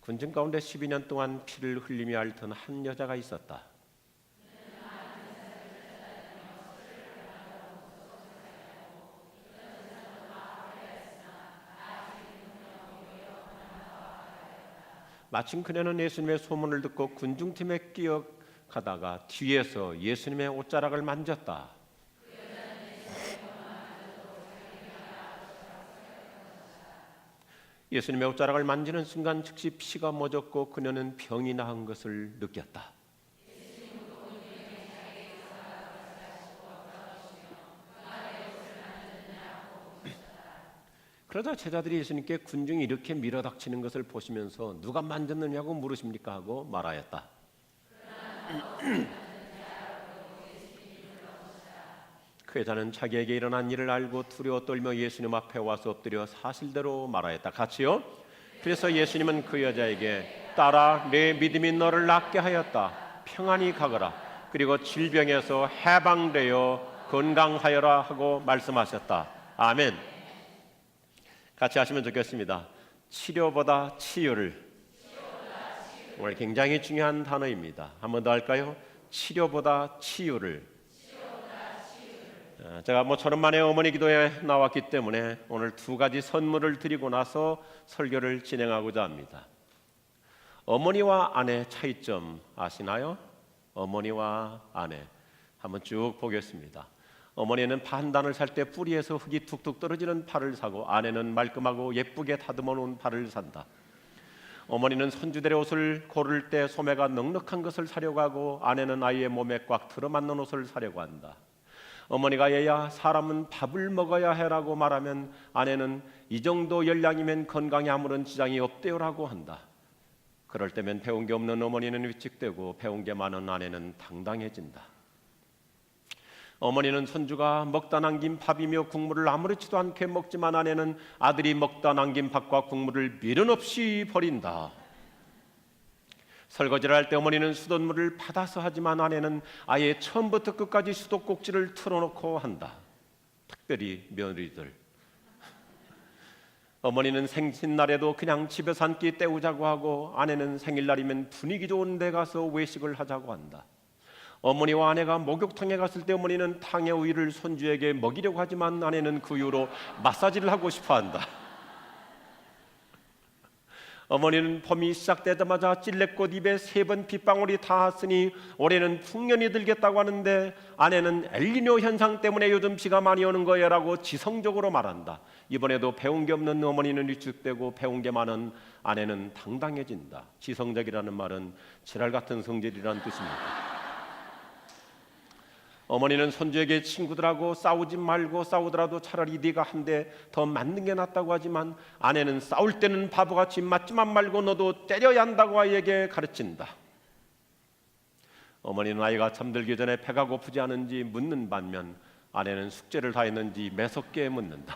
군중 가운데 12년 동안 피를 흘리며 앓던 한 여자가 있었다. 마침 그녀는 예수님의 소문을 듣고 군중팀에 끼어가다가 뒤에서 예수님의 옷자락을 만졌다. 예수님의 옷자락을 만지는 순간 즉시 피가 멎었고 그녀는 병이 나은 것을 느꼈다. 그러자 제자들이 예수님께 군중이 이렇게 밀어닥치는 것을 보시면서 누가 만졌느냐고 물으십니까 하고 말하였다. 그 여자는 자기에게 일어난 일을 알고 두려워 떨며 예수님 앞에 와서 엎드려 사실대로 말하였다. 같이요. 그래서 예수님은 그 여자에게 딸아, 내 믿음이 너를 낫게 하였다. 평안히 가거라. 그리고 질병에서 해방되어 건강하여라 하고 말씀하셨다. 아멘. 같이 하시면 좋겠습니다. 치료보다 치유를. 오늘 굉장히 중요한 단어입니다. 한 번 더 할까요? 치료보다 치유를. 제가 모처럼 만에 어머니 기도에 나왔기 때문에 오늘 두 가지 선물을 드리고 나서 설교를 진행하고자 합니다. 어머니와 아내 차이점 아시나요? 어머니와 아내 한번 쭉 보겠습니다. 어머니는 판단을 살 때 뿌리에서 흙이 툭툭 떨어지는 파를 사고 아내는 말끔하고 예쁘게 다듬어 놓은 파를 산다. 어머니는 손주들의 옷을 고를 때 소매가 넉넉한 것을 사려고 하고 아내는 아이의 몸에 꽉 들어맞는 옷을 사려고 한다. 어머니가 얘야 사람은 밥을 먹어야 해라고 말하면 아내는 이 정도 열량이면 건강에 아무런 지장이 없대요라고 한다. 그럴 때면 배운 게 없는 어머니는 위축되고 배운 게 많은 아내는 당당해진다. 어머니는 손주가 먹다 남긴 밥이며 국물을 아무렇지도 않게 먹지만 아내는 아들이 먹다 남긴 밥과 국물을 미련 없이 버린다. 설거지를 할 때 어머니는 수돗물을 받아서 하지만 아내는 아예 처음부터 끝까지 수도꼭지를 틀어놓고 한다. 특별히 며느리들. 어머니는 생신날에도 그냥 집에서 한 끼 때우자고 하고 아내는 생일날이면 분위기 좋은 데 가서 외식을 하자고 한다. 어머니와 아내가 목욕탕에 갔을 때 어머니는 탕의 우유를 손주에게 먹이려고 하지만 아내는 그 이후로 마사지를 하고 싶어한다. 어머니는 봄이 시작되자마자 찔레꽃 잎에 3번 빗방울이 닿았으니 올해는 풍년이 들겠다고 하는데 아내는 엘니뇨 현상 때문에 요즘 비가 많이 오는 거예요라고 지성적으로 말한다. 이번에도 배운 게 없는 어머니는 위축되고 배운 게 많은 아내는 당당해진다. 지성적이라는 말은 지랄 같은 성질이라는 뜻입니다. 어머니는 손주에게 친구들하고 싸우지 말고 싸우더라도 차라리 네가 한 대 더 맞는 게 낫다고 하지만 아내는 싸울 때는 바보같이 맞지만 말고 너도 때려야 한다고 아이에게 가르친다. 어머니는 아이가 잠들기 전에 배가 고프지 않은지 묻는 반면 아내는 숙제를 다 했는지 매섭게 묻는다.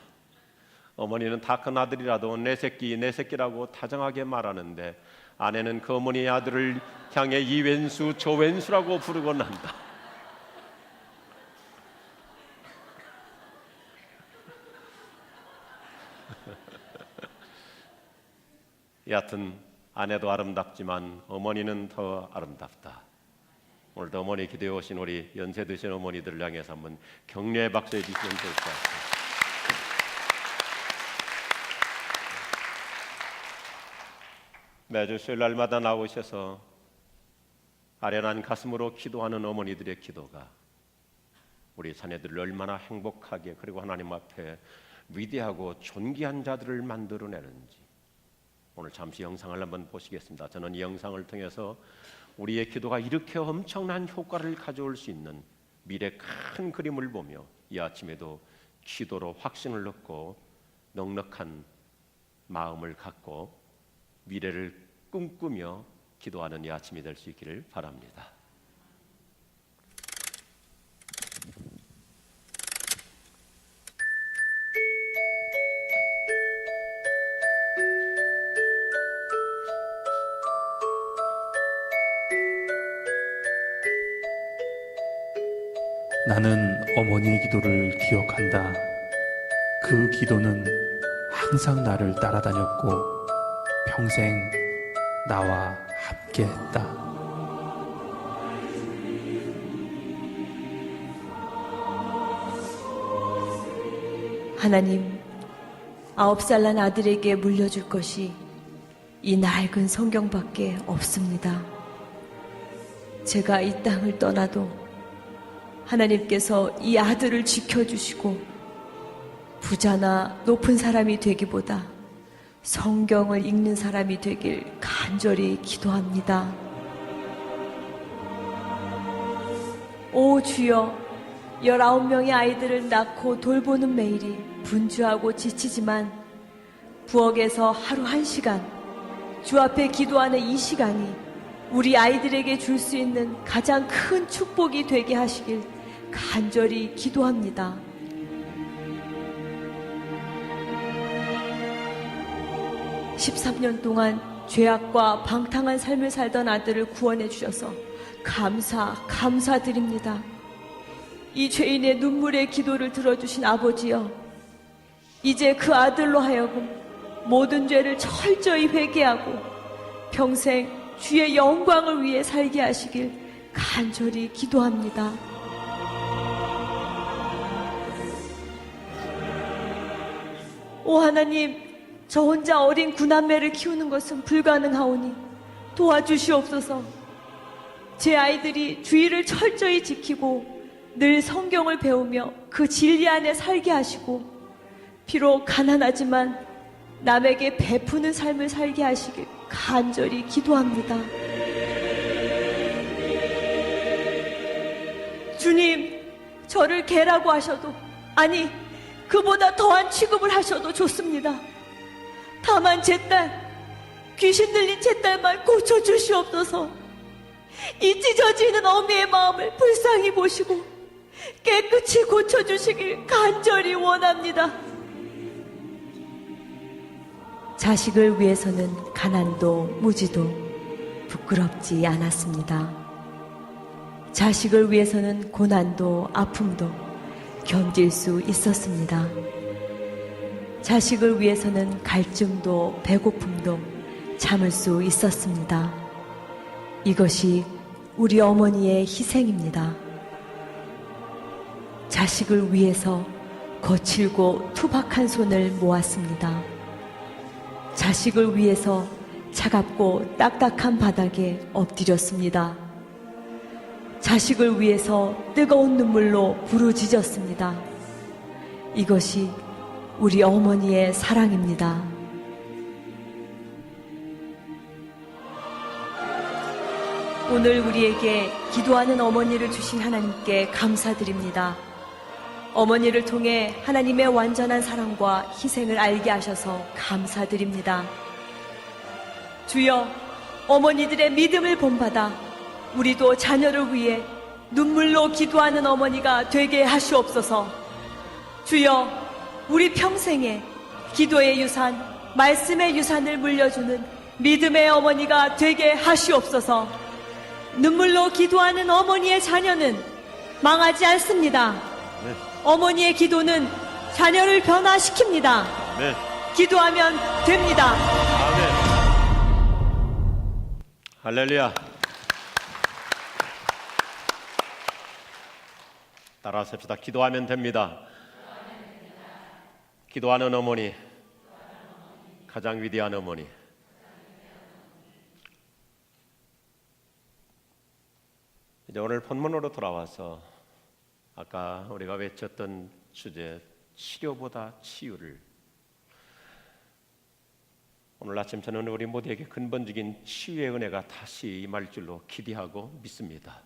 어머니는 다 큰 아들이라도 내 새끼라고 다정하게 말하는데 아내는 그 어머니의 아들을 향해 이 왼수 저 왼수라고 부르곤 한다. 여하튼 아내도 아름답지만 어머니는 더 아름답다. 오늘도 어머니 기도해 오신 우리 연세 드신 어머니들을 향해서 한번 격려의 박수해 주시면 좋을 것 같습니다. 매주 수요일 날마다 나오셔서 아련한 가슴으로 기도하는 어머니들의 기도가 우리 자녀들을 얼마나 행복하게 그리고 하나님 앞에 위대하고 존귀한 자들을 만들어내는지 오늘 잠시 영상을 한번 보시겠습니다. 저는 이 영상을 통해서 우리의 기도가 이렇게 엄청난 효과를 가져올 수 있는 미래 큰 그림을 보며 이 아침에도 기도로 확신을 얻고 넉넉한 마음을 갖고 미래를 꿈꾸며 기도하는 이 아침이 될 수 있기를 바랍니다. 나는 어머니의 기도를 기억한다. 그 기도는 항상 나를 따라다녔고 평생 나와 함께했다. 하나님, 9살 난 아들에게 물려줄 것이 이 낡은 성경밖에 없습니다. 제가 이 땅을 떠나도 하나님께서 이 아들을 지켜주시고 부자나 높은 사람이 되기보다 성경을 읽는 사람이 되길 간절히 기도합니다. 오 주여, 19명의 아이들을 낳고 돌보는 매일이 분주하고 지치지만 부엌에서 하루 1시간, 주 앞에 기도하는 이 시간이 우리 아이들에게 줄 수 있는 가장 큰 축복이 되게 하시길 간절히 기도합니다. (13년) 동안 죄악과 방탕한 삶을 살던 아들을 구원해 주셔서 감사드립니다. 이 죄인의 눈물의 기도를 들어주신 아버지여, 이제 그 아들로 하여금 모든 죄를 철저히 회개하고 평생 주의 영광을 위해 살게 하시길 간절히 기도합니다. 오 하나님, 저 혼자 어린 구남매를 키우는 것은 불가능하오니 도와주시옵소서. 제 아이들이 주의를 철저히 지키고 늘 성경을 배우며 그 진리 안에 살게 하시고 비록 가난하지만 남에게 베푸는 삶을 살게 하시길 간절히 기도합니다. 주님, 저를 개라고 하셔도, 아니 그보다 더한 취급을 하셔도 좋습니다. 다만 제 딸, 귀신 들린 제 딸만 고쳐주시옵소서. 이 찢어지는 어미의 마음을 불쌍히 보시고 깨끗이 고쳐주시길 간절히 원합니다. 자식을 위해서는 가난도 무지도 부끄럽지 않았습니다. 자식을 위해서는 고난도 아픔도 견딜 수 있었습니다. 자식을 위해서는 갈증도 배고픔도 참을 수 있었습니다. 이것이 우리 어머니의 희생입니다. 자식을 위해서 거칠고 투박한 손을 모았습니다. 자식을 위해서 차갑고 딱딱한 바닥에 엎드렸습니다. 자식을 위해서 뜨거운 눈물로 부르짖었습니다. 이것이 우리 어머니의 사랑입니다. 오늘 우리에게 기도하는 어머니를 주신 하나님께 감사드립니다. 어머니를 통해 하나님의 완전한 사랑과 희생을 알게 하셔서 감사드립니다. 주여, 어머니들의 믿음을 본받아 우리도 자녀를 위해 눈물로 기도하는 어머니가 되게 하시옵소서. 주여, 우리 평생에 기도의 유산, 말씀의 유산을 물려주는 믿음의 어머니가 되게 하시옵소서. 눈물로 기도하는 어머니의 자녀는 망하지 않습니다. 네. 어머니의 기도는 자녀를 변화시킵니다. 네. 기도하면 됩니다. 아멘. 할렐루야. 따라서 합시다. 기도하면 됩니다. 기도하는 어머니, 가장 위대한 어머니. 이제 오늘 본문으로 돌아와서 아까 우리가 외쳤던 주제, 치료보다 치유를, 오늘 아침 저는 우리 모두에게 근본적인 치유의 은혜가 다시 임할 줄로 기대하고 믿습니다.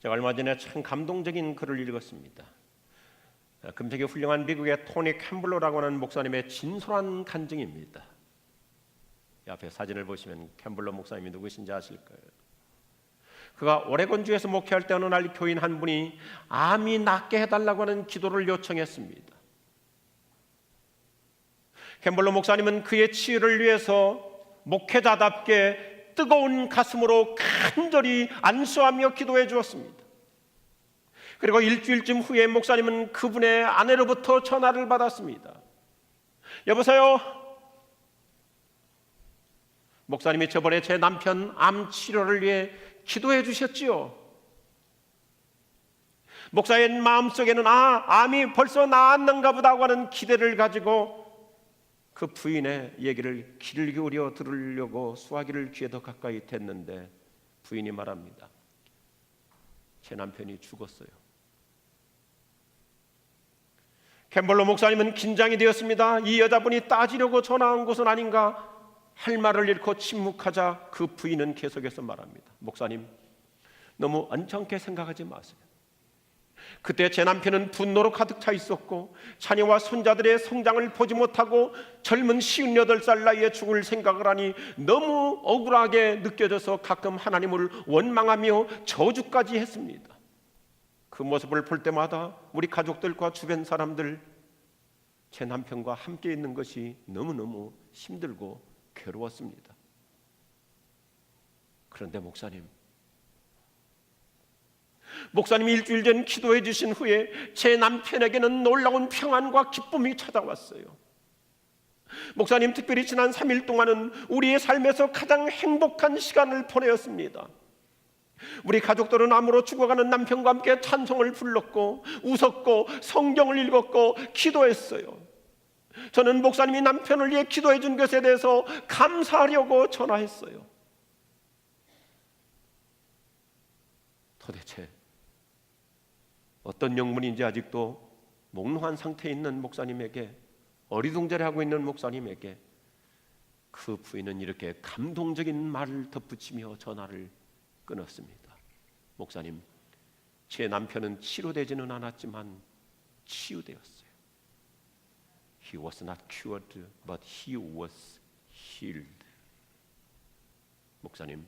제가 얼마 전에 참 감동적인 글을 읽었습니다. 금세기 훌륭한 미국의 토니 캠블러라고 하는 목사님의 진솔한 간증입니다. 이 앞에 사진을 보시면 캠블러 목사님이 누구신지 아실 거예요. 그가 오레곤주에서 목회할 때 어느 날 교인 한 분이 암이 낫게 해달라고 하는 기도를 요청했습니다. 캠블러 목사님은 그의 치유를 위해서 목회자답게 뜨거운 가슴으로 간절히 안수하며 기도해 주었습니다. 그리고 일주일쯤 후에 목사님은 그분의 아내로부터 전화를 받았습니다. 여보세요? 목사님이 저번에 제 남편 암 치료를 위해 기도해 주셨지요. 목사의 마음속에는 암이 벌써 나았는가 보다 하는 기대를 가지고 그 부인의 얘기를 귀를 기울여 들으려고 수화기를 귀에 더 가까이 댔는데 부인이 말합니다. 제 남편이 죽었어요. 캠벌로 목사님은 긴장이 되었습니다. 이 여자분이 따지려고 전화한 것은 아닌가 할 말을 잃고 침묵하자 그 부인은 계속해서 말합니다. 목사님, 너무 언짢게 생각하지 마세요. 그때 제 남편은 분노로 가득 차 있었고 자녀와 손자들의 성장을 보지 못하고 젊은 58살 나이에 죽을 생각을 하니 너무 억울하게 느껴져서 가끔 하나님을 원망하며 저주까지 했습니다. 그 모습을 볼 때마다 우리 가족들과 주변 사람들, 제 남편과 함께 있는 것이 너무너무 힘들고 괴로웠습니다. 그런데 목사님이 일주일 전 기도해 주신 후에 제 남편에게는 놀라운 평안과 기쁨이 찾아왔어요. 목사님, 특별히 지난 3일 동안은 우리의 삶에서 가장 행복한 시간을 보내었습니다. 우리 가족들은 암으로 죽어가는 남편과 함께 찬송을 불렀고 웃었고 성경을 읽었고 기도했어요. 저는 목사님이 남편을 위해 기도해 준 것에 대해서 감사하려고 전화했어요. 도대체 어떤 영문인지 아직도 몽롱한 상태에 있는 목사님에게, 어리둥절해하고 있는 목사님에게 그 부인은 이렇게 감동적인 말을 덧붙이며 전화를 끊었습니다. 목사님, 제 남편은 치료되지는 않았지만 치유되었어요. He was not cured, but he was healed. 목사님,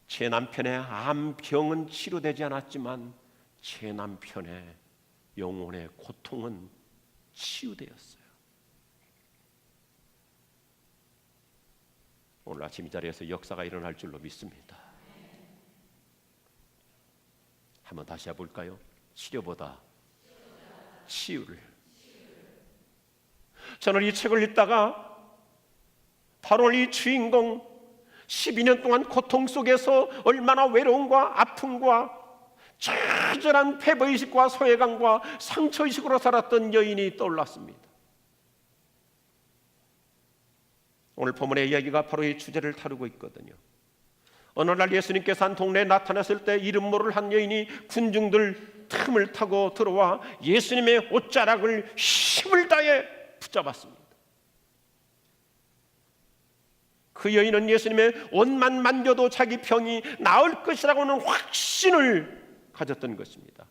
제 남편의 암병은 치료되지 않았지만 제 남편의 영혼의 고통은 치유되었어요. 오늘 아침 이 자리에서 역사가 일어날 줄로 믿습니다. 한번 다시 해볼까요? 치료보다 치유를. 저는 이 책을 읽다가 바로 이 주인공 12년 동안 고통 속에서 얼마나 외로움과 아픔과 처절한 패배의식과 소외감과 상처의식으로 살았던 여인이 떠올랐습니다. 오늘 본문의 이야기가 바로 이 주제를 다루고 있거든요. 어느 날 예수님께서 한 동네에 나타났을 때 이름 모를 한 여인이 군중들 틈을 타고 들어와 예수님의 옷자락을 힘을 다해 붙잡았습니다. 그 여인은 예수님의 옷만 만져도 자기 병이 나을 것이라고는 확신을 가졌던 것입니다.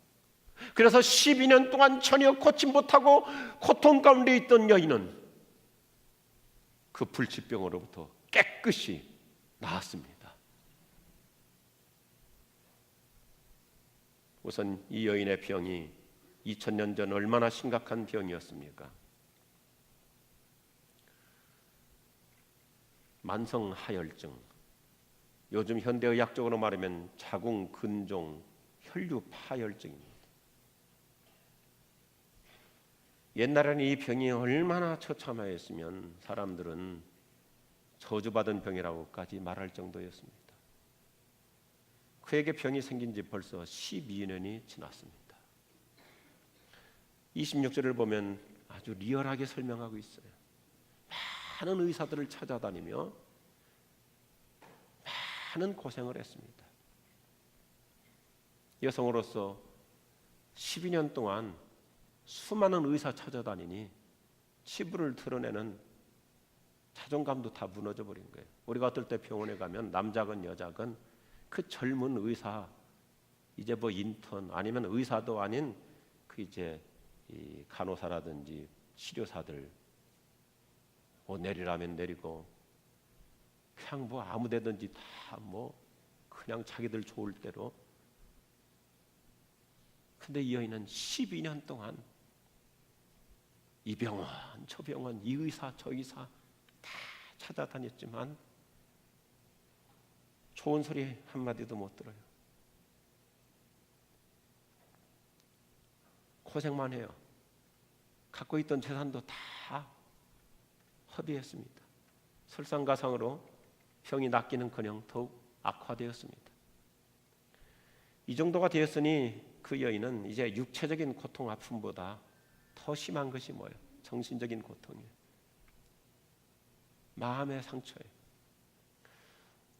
그래서 12년 동안 전혀 고치 못하고 고통 가운데 있던 여인은 그 불치병으로부터 깨끗이 나았습니다. 우선 이 여인의 병이 2000년 전 얼마나 심각한 병이었습니까? 만성하혈증, 요즘 현대의학적으로 말하면 자궁 근종 혈류 파열증입니다. 옛날에는 이 병이 얼마나 처참하였으면 사람들은 저주받은 병이라고까지 말할 정도였습니다. 그에게 병이 생긴 지 벌써 12년이 지났습니다. 26절을 보면 아주 리얼하게 설명하고 있어요. 많은 의사들을 찾아다니며 많은 고생을 했습니다. 여성으로서 12년 동안 수많은 의사 찾아다니니 치부를 드러내는 자존감도 다 무너져 버린 거예요. 우리가 어떨 때 병원에 가면 남자건 여자건 그 젊은 의사, 이제 뭐 인턴 아니면 의사도 아닌 그 이제 이 간호사라든지 치료사들 뭐 내리라면 내리고 그냥 뭐 아무데든지 다 뭐 그냥 자기들 좋을 대로. 근데 이 여인은 12년 동안 이 병원 저 병원 이 의사 저 의사 다 찾아다녔지만 좋은 소리 한마디도 못 들어요. 고생만 해요. 갖고 있던 재산도 다 허비했습니다. 설상가상으로 병이 낫기는커녕 더욱 악화되었습니다. 이 정도가 되었으니 그 여인은 이제 육체적인 고통 아픔보다 더 심한 것이 뭐예요? 정신적인 고통이에요. 마음의 상처예요.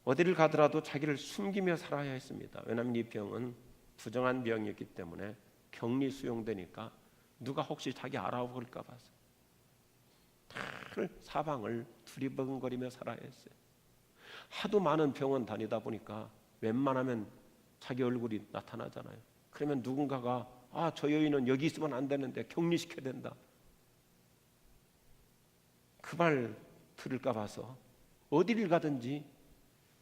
어디를 가더라도 자기를 숨기며 살아야 했습니다. 왜냐하면 이 병은 부정한 병이었기 때문에 격리 수용되니까 누가 혹시 자기 알아볼까 봐서 사방을 두리번거리며 살아야 했어요. 하도 많은 병원 다니다 보니까 웬만하면 자기 얼굴이 나타나잖아요. 그러면 누군가가 저 여인은 여기 있으면 안 되는데 격리시켜야 된다. 그 말 들을까 봐서 어디를 가든지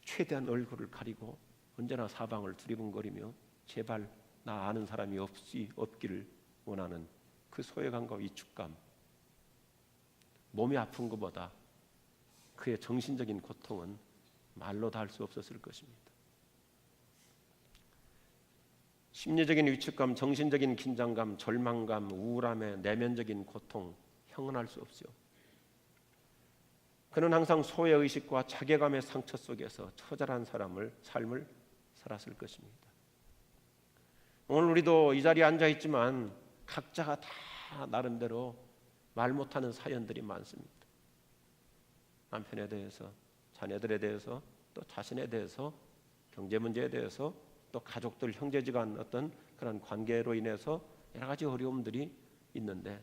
최대한 얼굴을 가리고 언제나 사방을 두리번거리며 제발 나 아는 사람이 없기를 원하는 그 소외감과 위축감, 몸이 아픈 것보다 그의 정신적인 고통은 말로 다 할 수 없었을 것입니다. 심리적인 위축감, 정신적인 긴장감, 절망감, 우울함의 내면적인 고통 형언할 수 없죠. 그는 항상 소외의식과 자괴감의 상처 속에서 처절한 삶을 살았을 것입니다. 오늘 우리도 이 자리에 앉아 있지만 각자가 다 나름대로 말 못하는 사연들이 많습니다. 남편에 대해서, 자녀들에 대해서, 또 자신에 대해서, 경제 문제에 대해서, 또 가족들, 형제지간 어떤 그런 관계로 인해서 여러 가지 어려움들이 있는데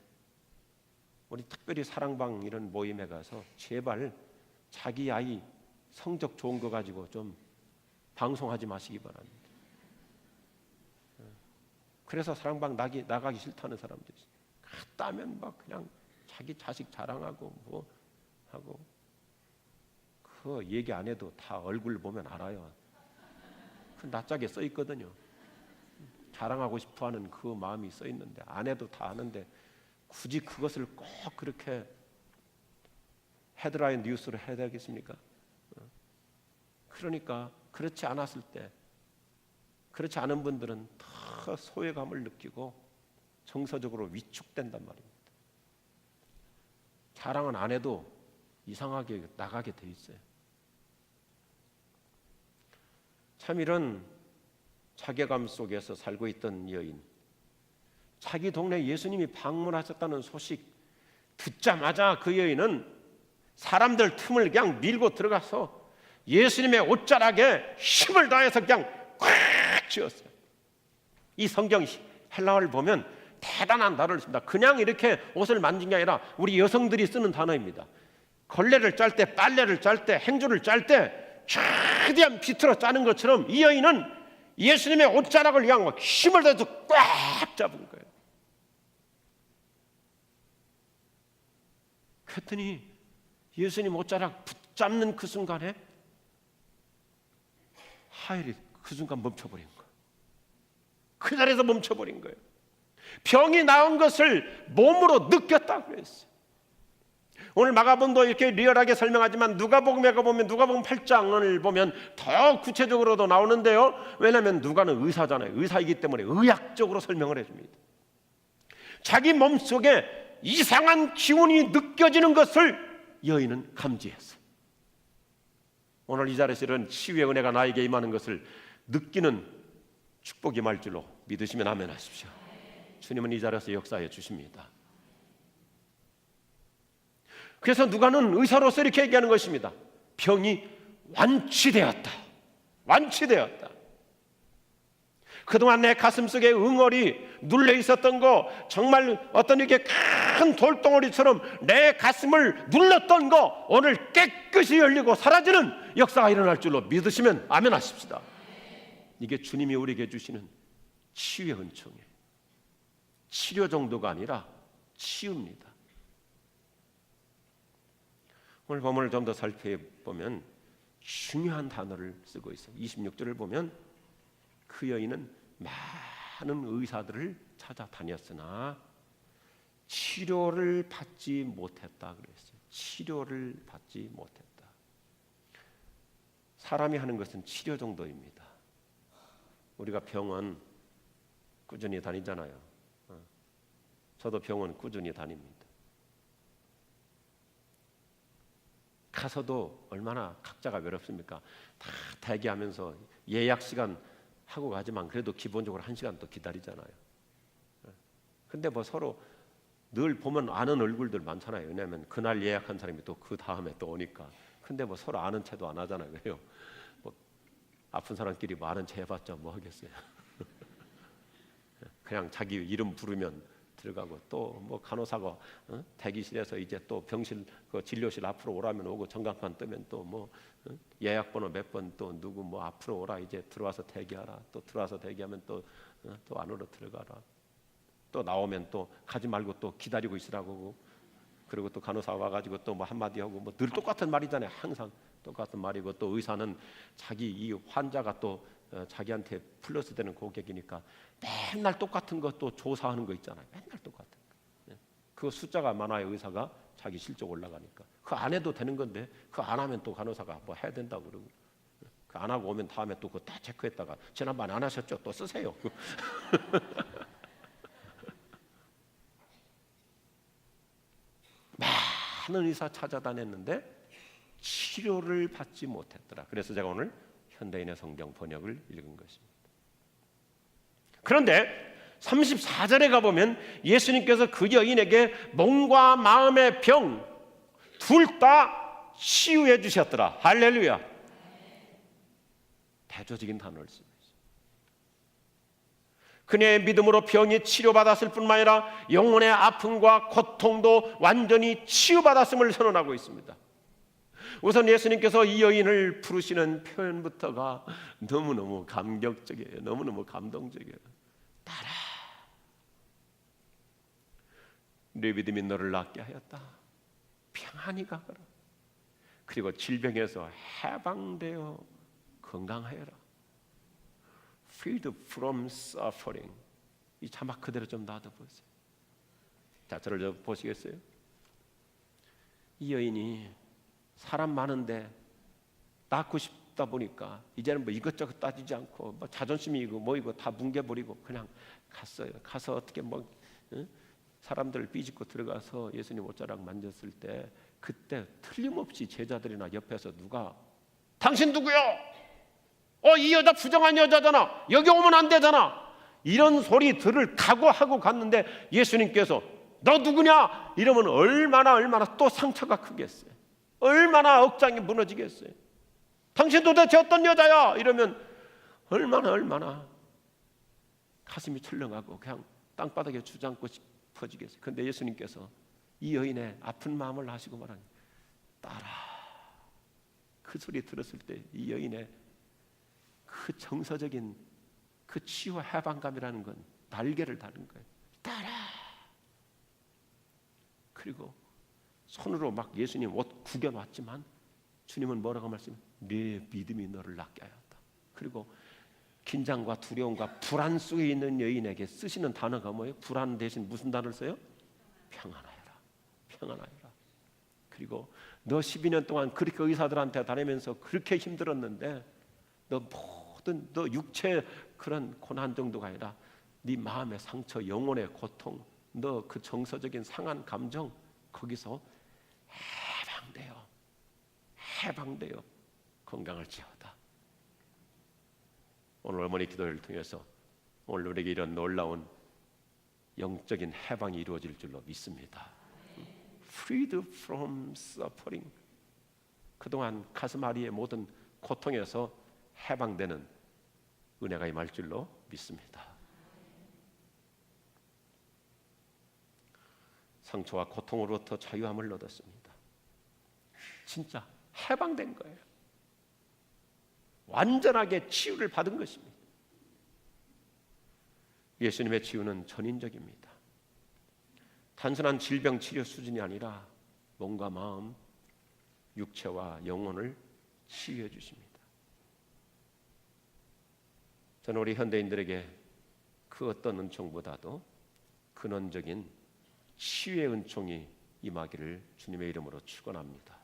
우리 특별히 사랑방 이런 모임에 가서 제발 자기 아이 성적 좋은 거 가지고 좀 방송하지 마시기 바랍니다. 그래서 사랑방 나가기 싫다는 사람들이 있어요. 갔다면 막 그냥 자기 자식 자랑하고 뭐 하고 그 얘기 안 해도 다 얼굴 보면 알아요. 그 낯짝에 써 있거든요. 자랑하고 싶어하는 그 마음이 써 있는데 안 해도 다 아는데 굳이 그것을 꼭 그렇게 헤드라인 뉴스로 해야 되겠습니까? 그러니까 그렇지 않았을 때 그렇지 않은 분들은 더 소외감을 느끼고 정서적으로 위축된단 말입니다. 자랑은 안 해도 이상하게 나가게 돼 있어요. 참 이런 자괴감 속에서 살고 있던 여인, 자기 동네 예수님이 방문하셨다는 소식 듣자마자 그 여인은 사람들 틈을 그냥 밀고 들어가서 예수님의 옷자락에 힘을 다해서 그냥 꽉 쥐었어요. 이 성경 헬라어를 보면 대단한 단어를 씁니다. 그냥 이렇게 옷을 만진 게 아니라 우리 여성들이 쓰는 단어입니다. 걸레를 짤 때, 빨래를 짤 때, 행주를 짤 때 최대한 비틀어 짜는 것처럼 이 여인은 예수님의 옷자락을 그냥 막 힘을 다해서 꽉 잡은 거예요. 그랬더니 예수님 옷자락 붙잡는 그 순간에 하엘이 그 순간 멈춰버린 거예요. 그 자리에서 멈춰버린 거예요. 병이 나은 것을 몸으로 느꼈다고 그랬어요. 오늘 마가복음도 이렇게 리얼하게 설명하지만 누가복음에 가보면 누가복음 8장을 보면 더 구체적으로도 나오는데요. 왜냐하면 누가는 의사잖아요. 의사이기 때문에 의학적으로 설명을 해줍니다. 자기 몸속에 이상한 기운이 느껴지는 것을 여인은 감지했어요. 오늘 이 자리에서 이런 치유의 은혜가 나에게 임하는 것을 느끼는 축복이 임할 줄로 믿으시면 아멘 하십시오. 주님은 이 자리에서 역사해 주십니다. 그래서 누가는 의사로서 이렇게 얘기하는 것입니다. 병이 완치되었다. 완치되었다. 그동안 내 가슴속에 응어리 눌려 있었던 거, 정말 어떤 이렇게 큰 돌덩어리처럼 내 가슴을 눌렀던 거 오늘 깨끗이 열리고 사라지는 역사가 일어날 줄로 믿으시면 아멘 하십시다. 이게 주님이 우리에게 주시는 치유의 은총이에요. 치료 정도가 아니라 치유입니다. 오늘 본문을 좀 더 살펴보면 중요한 단어를 쓰고 있어요. 26절을 보면 그 여인은 많은 의사들을 찾아다녔으나 치료를 받지 못했다 그랬어요. 치료를 받지 못했다. 사람이 하는 것은 치료 정도입니다. 우리가 병원 꾸준히 다니잖아요. 저도 병원 꾸준히 다닙니다. 가서도 얼마나 각자가 외롭습니까? 다 대기하면서 예약 시간 하고 가지만 그래도 기본적으로 1시간 또 기다리잖아요. 근데 뭐 서로 늘 보면 아는 얼굴들 많잖아요. 왜냐하면 그날 예약한 사람이 또 그 다음에 또 오니까. 근데 뭐 서로 아는 체도 안 하잖아요. 왜요? 뭐 아픈 사람끼리 뭐 아는 체 해봤자 뭐 하겠어요. 그냥 자기 이름 부르면 들어가고 또 뭐 간호사가 대기실에서 이제 또 병실 그 진료실 앞으로 오라면 오고 전광판 뜨면 또 뭐 예약번호 몇 번 또 누구 뭐 앞으로 오라 이제 들어와서 대기하라 또 들어와서 대기하면 또 안으로 들어가라 또 나오면 또 가지 말고 또 기다리고 있으라고 그리고 또 간호사 와가지고 또 뭐 한마디 하고 뭐 늘 똑같은 말이잖아요. 항상 똑같은 말이고 또 의사는 자기 이 환자가 또 자기한테 플러스 되는 고객이니까 맨날 똑같은 거 또 조사하는 거 있잖아요. 맨날 똑같은 거. 그 숫자가 많아야 의사가 자기 실적 올라가니까 그 안 해도 되는 건데 그 안 하면 또 간호사가 뭐 해야 된다고 그러고 그 안 하고 오면 다음에 또 그거 다 체크했다가 지난번에 안 하셨죠? 또 쓰세요. 많은 의사 찾아다녔는데 치료를 받지 못했더라. 그래서 제가 오늘 현대인의 성경 번역을 읽은 것입니다. 그런데 34절에 가보면 예수님께서 그 여인에게 몸과 마음의 병 둘 다 치유해 주셨더라. 할렐루야. 대조적인 단어를 쓰고 있습니다. 그녀의 믿음으로 병이 치료받았을 뿐만 아니라 영혼의 아픔과 고통도 완전히 치유받았음을 선언하고 있습니다. 우선 예수님께서 이 여인을 부르시는 표현부터가 너무너무 감격적이에요. 너무너무 감동적이에요. 따라 네 믿음이 너를 낫게 하였다. 평안히 가거라. 그리고 질병에서 해방되어 건강하여라. Freed from suffering. 이 자막 그대로 좀 놔둬보세요. 자, 저를 좀 보시겠어요? 이 여인이 사람 많은데 낳고 싶다 보니까 이제는 뭐 이것저것 따지지 않고 뭐 자존심이고 뭐이고 다 뭉개버리고 그냥 갔어요. 가서 어떻게 뭐 사람들 삐짓고 들어가서 예수님 옷자락 만졌을 때 그때 틀림없이 제자들이나 옆에서 누가 당신 누구요? 이 여자 부정한 여자잖아. 여기 오면 안 되잖아. 이런 소리 들을 각오하고 갔는데 예수님께서 너 누구냐? 이러면 얼마나 또 상처가 크겠어요. 얼마나 억장이 무너지겠어요. 당신 도대체 어떤 여자야? 이러면 얼마나 가슴이 철렁하고 그냥 땅바닥에 주저앉고 싶어지겠어요. 그런데 예수님께서 이 여인의 아픈 마음을 아시고 말하니 따라. 그 소리 들었을 때 이 여인의 그 정서적인 그 치유와 해방감이라는 건 날개를 다는 거예요. 따라. 그리고 손으로 막 예수님 옷 구겨놨지만 주님은 뭐라고 말씀해요? 네 믿음이 너를 낫게 하였다. 그리고 긴장과 두려움과 불안 속에 있는 여인에게 쓰시는 단어가 뭐예요? 불안 대신 무슨 단어를 써요? 평안하여라. 평안하여라. 그리고 너 12년 동안 그렇게 의사들한테 다니면서 그렇게 힘들었는데 너 모든 너 육체의 그런 고난 정도가 아니라 네 마음의 상처, 영혼의 고통, 너 그 정서적인 상한 감정 거기서 해방되어 건강을 채워다. 오늘 어머니 기도를 통해서 오늘 우리에게 이런 놀라운 영적인 해방이 이루어질 줄로 믿습니다. Freed from suffering. 그동안 가슴 아리의 모든 고통에서 해방되는 은혜가 임할 줄로 믿습니다. 상처와 고통으로부터 자유함을 얻었습니다. 진짜 해방된 거예요. 완전하게 치유를 받은 것입니다. 예수님의 치유는 전인적입니다. 단순한 질병 치료 수준이 아니라 몸과 마음, 육체와 영혼을 치유해 주십니다. 저는 우리 현대인들에게 그 어떤 은총보다도 근원적인 치유의 은총이 임하기를 주님의 이름으로 축원합니다.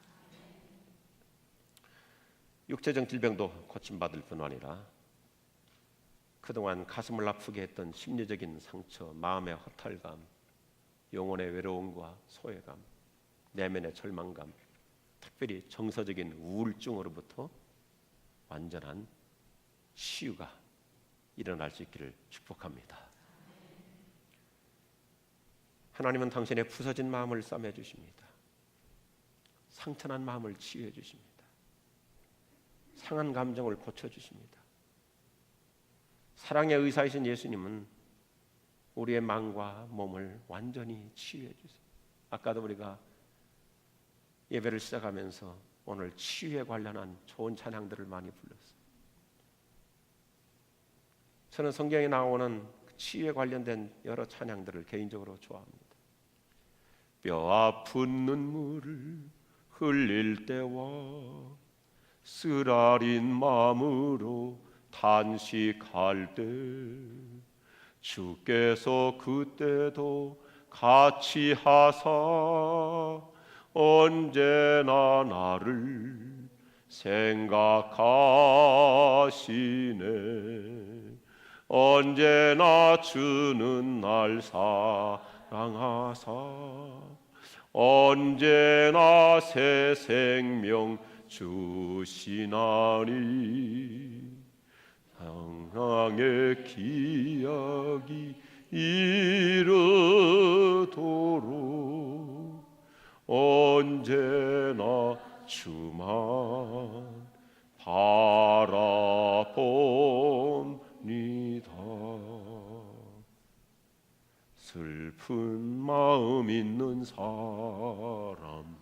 육체적 질병도 고침받을 뿐 아니라 그동안 가슴을 아프게 했던 심리적인 상처, 마음의 허탈감, 영혼의 외로움과 소외감, 내면의 절망감, 특별히 정서적인 우울증으로부터 완전한 치유가 일어날 수 있기를 축복합니다. 하나님은 당신의 부서진 마음을 싸매 주십니다. 상처난 마음을 치유해 주십니다. 상한 감정을 고쳐 주십니다. 사랑의 의사이신 예수님은 우리의 마음과 몸을 완전히 치유해 주세요. 아까도 우리가 예배를 시작하면서 오늘 치유에 관련한 좋은 찬양들을 많이 불렀어요. 저는 성경에 나오는 치유에 관련된 여러 찬양들을 개인적으로 좋아합니다. 뼈 아픈 눈물을 흘릴 때와 쓰라린 마음으로 탄식할 때 주께서 그때도 같이 하사 언제나 나를 생각하시네. 언제나 주는 날 사랑하사 언제나 새 생명 주시나니 사랑의 기약이 이르도록 언제나 주만 바라봅니다. 슬픈 마음 있는 사람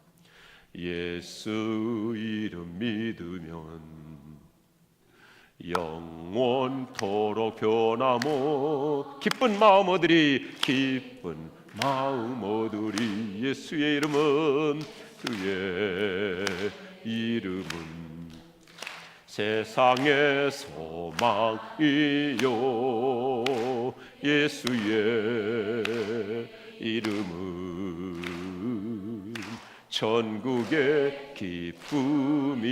예수 이름 믿으면 영원토록 변함없 기쁜 마음 얻으리 기쁜 마음 얻으리. 예수의 이름은 그의 이름은 세상의 소망이요 예수의 이름은 천국의 기쁨일세.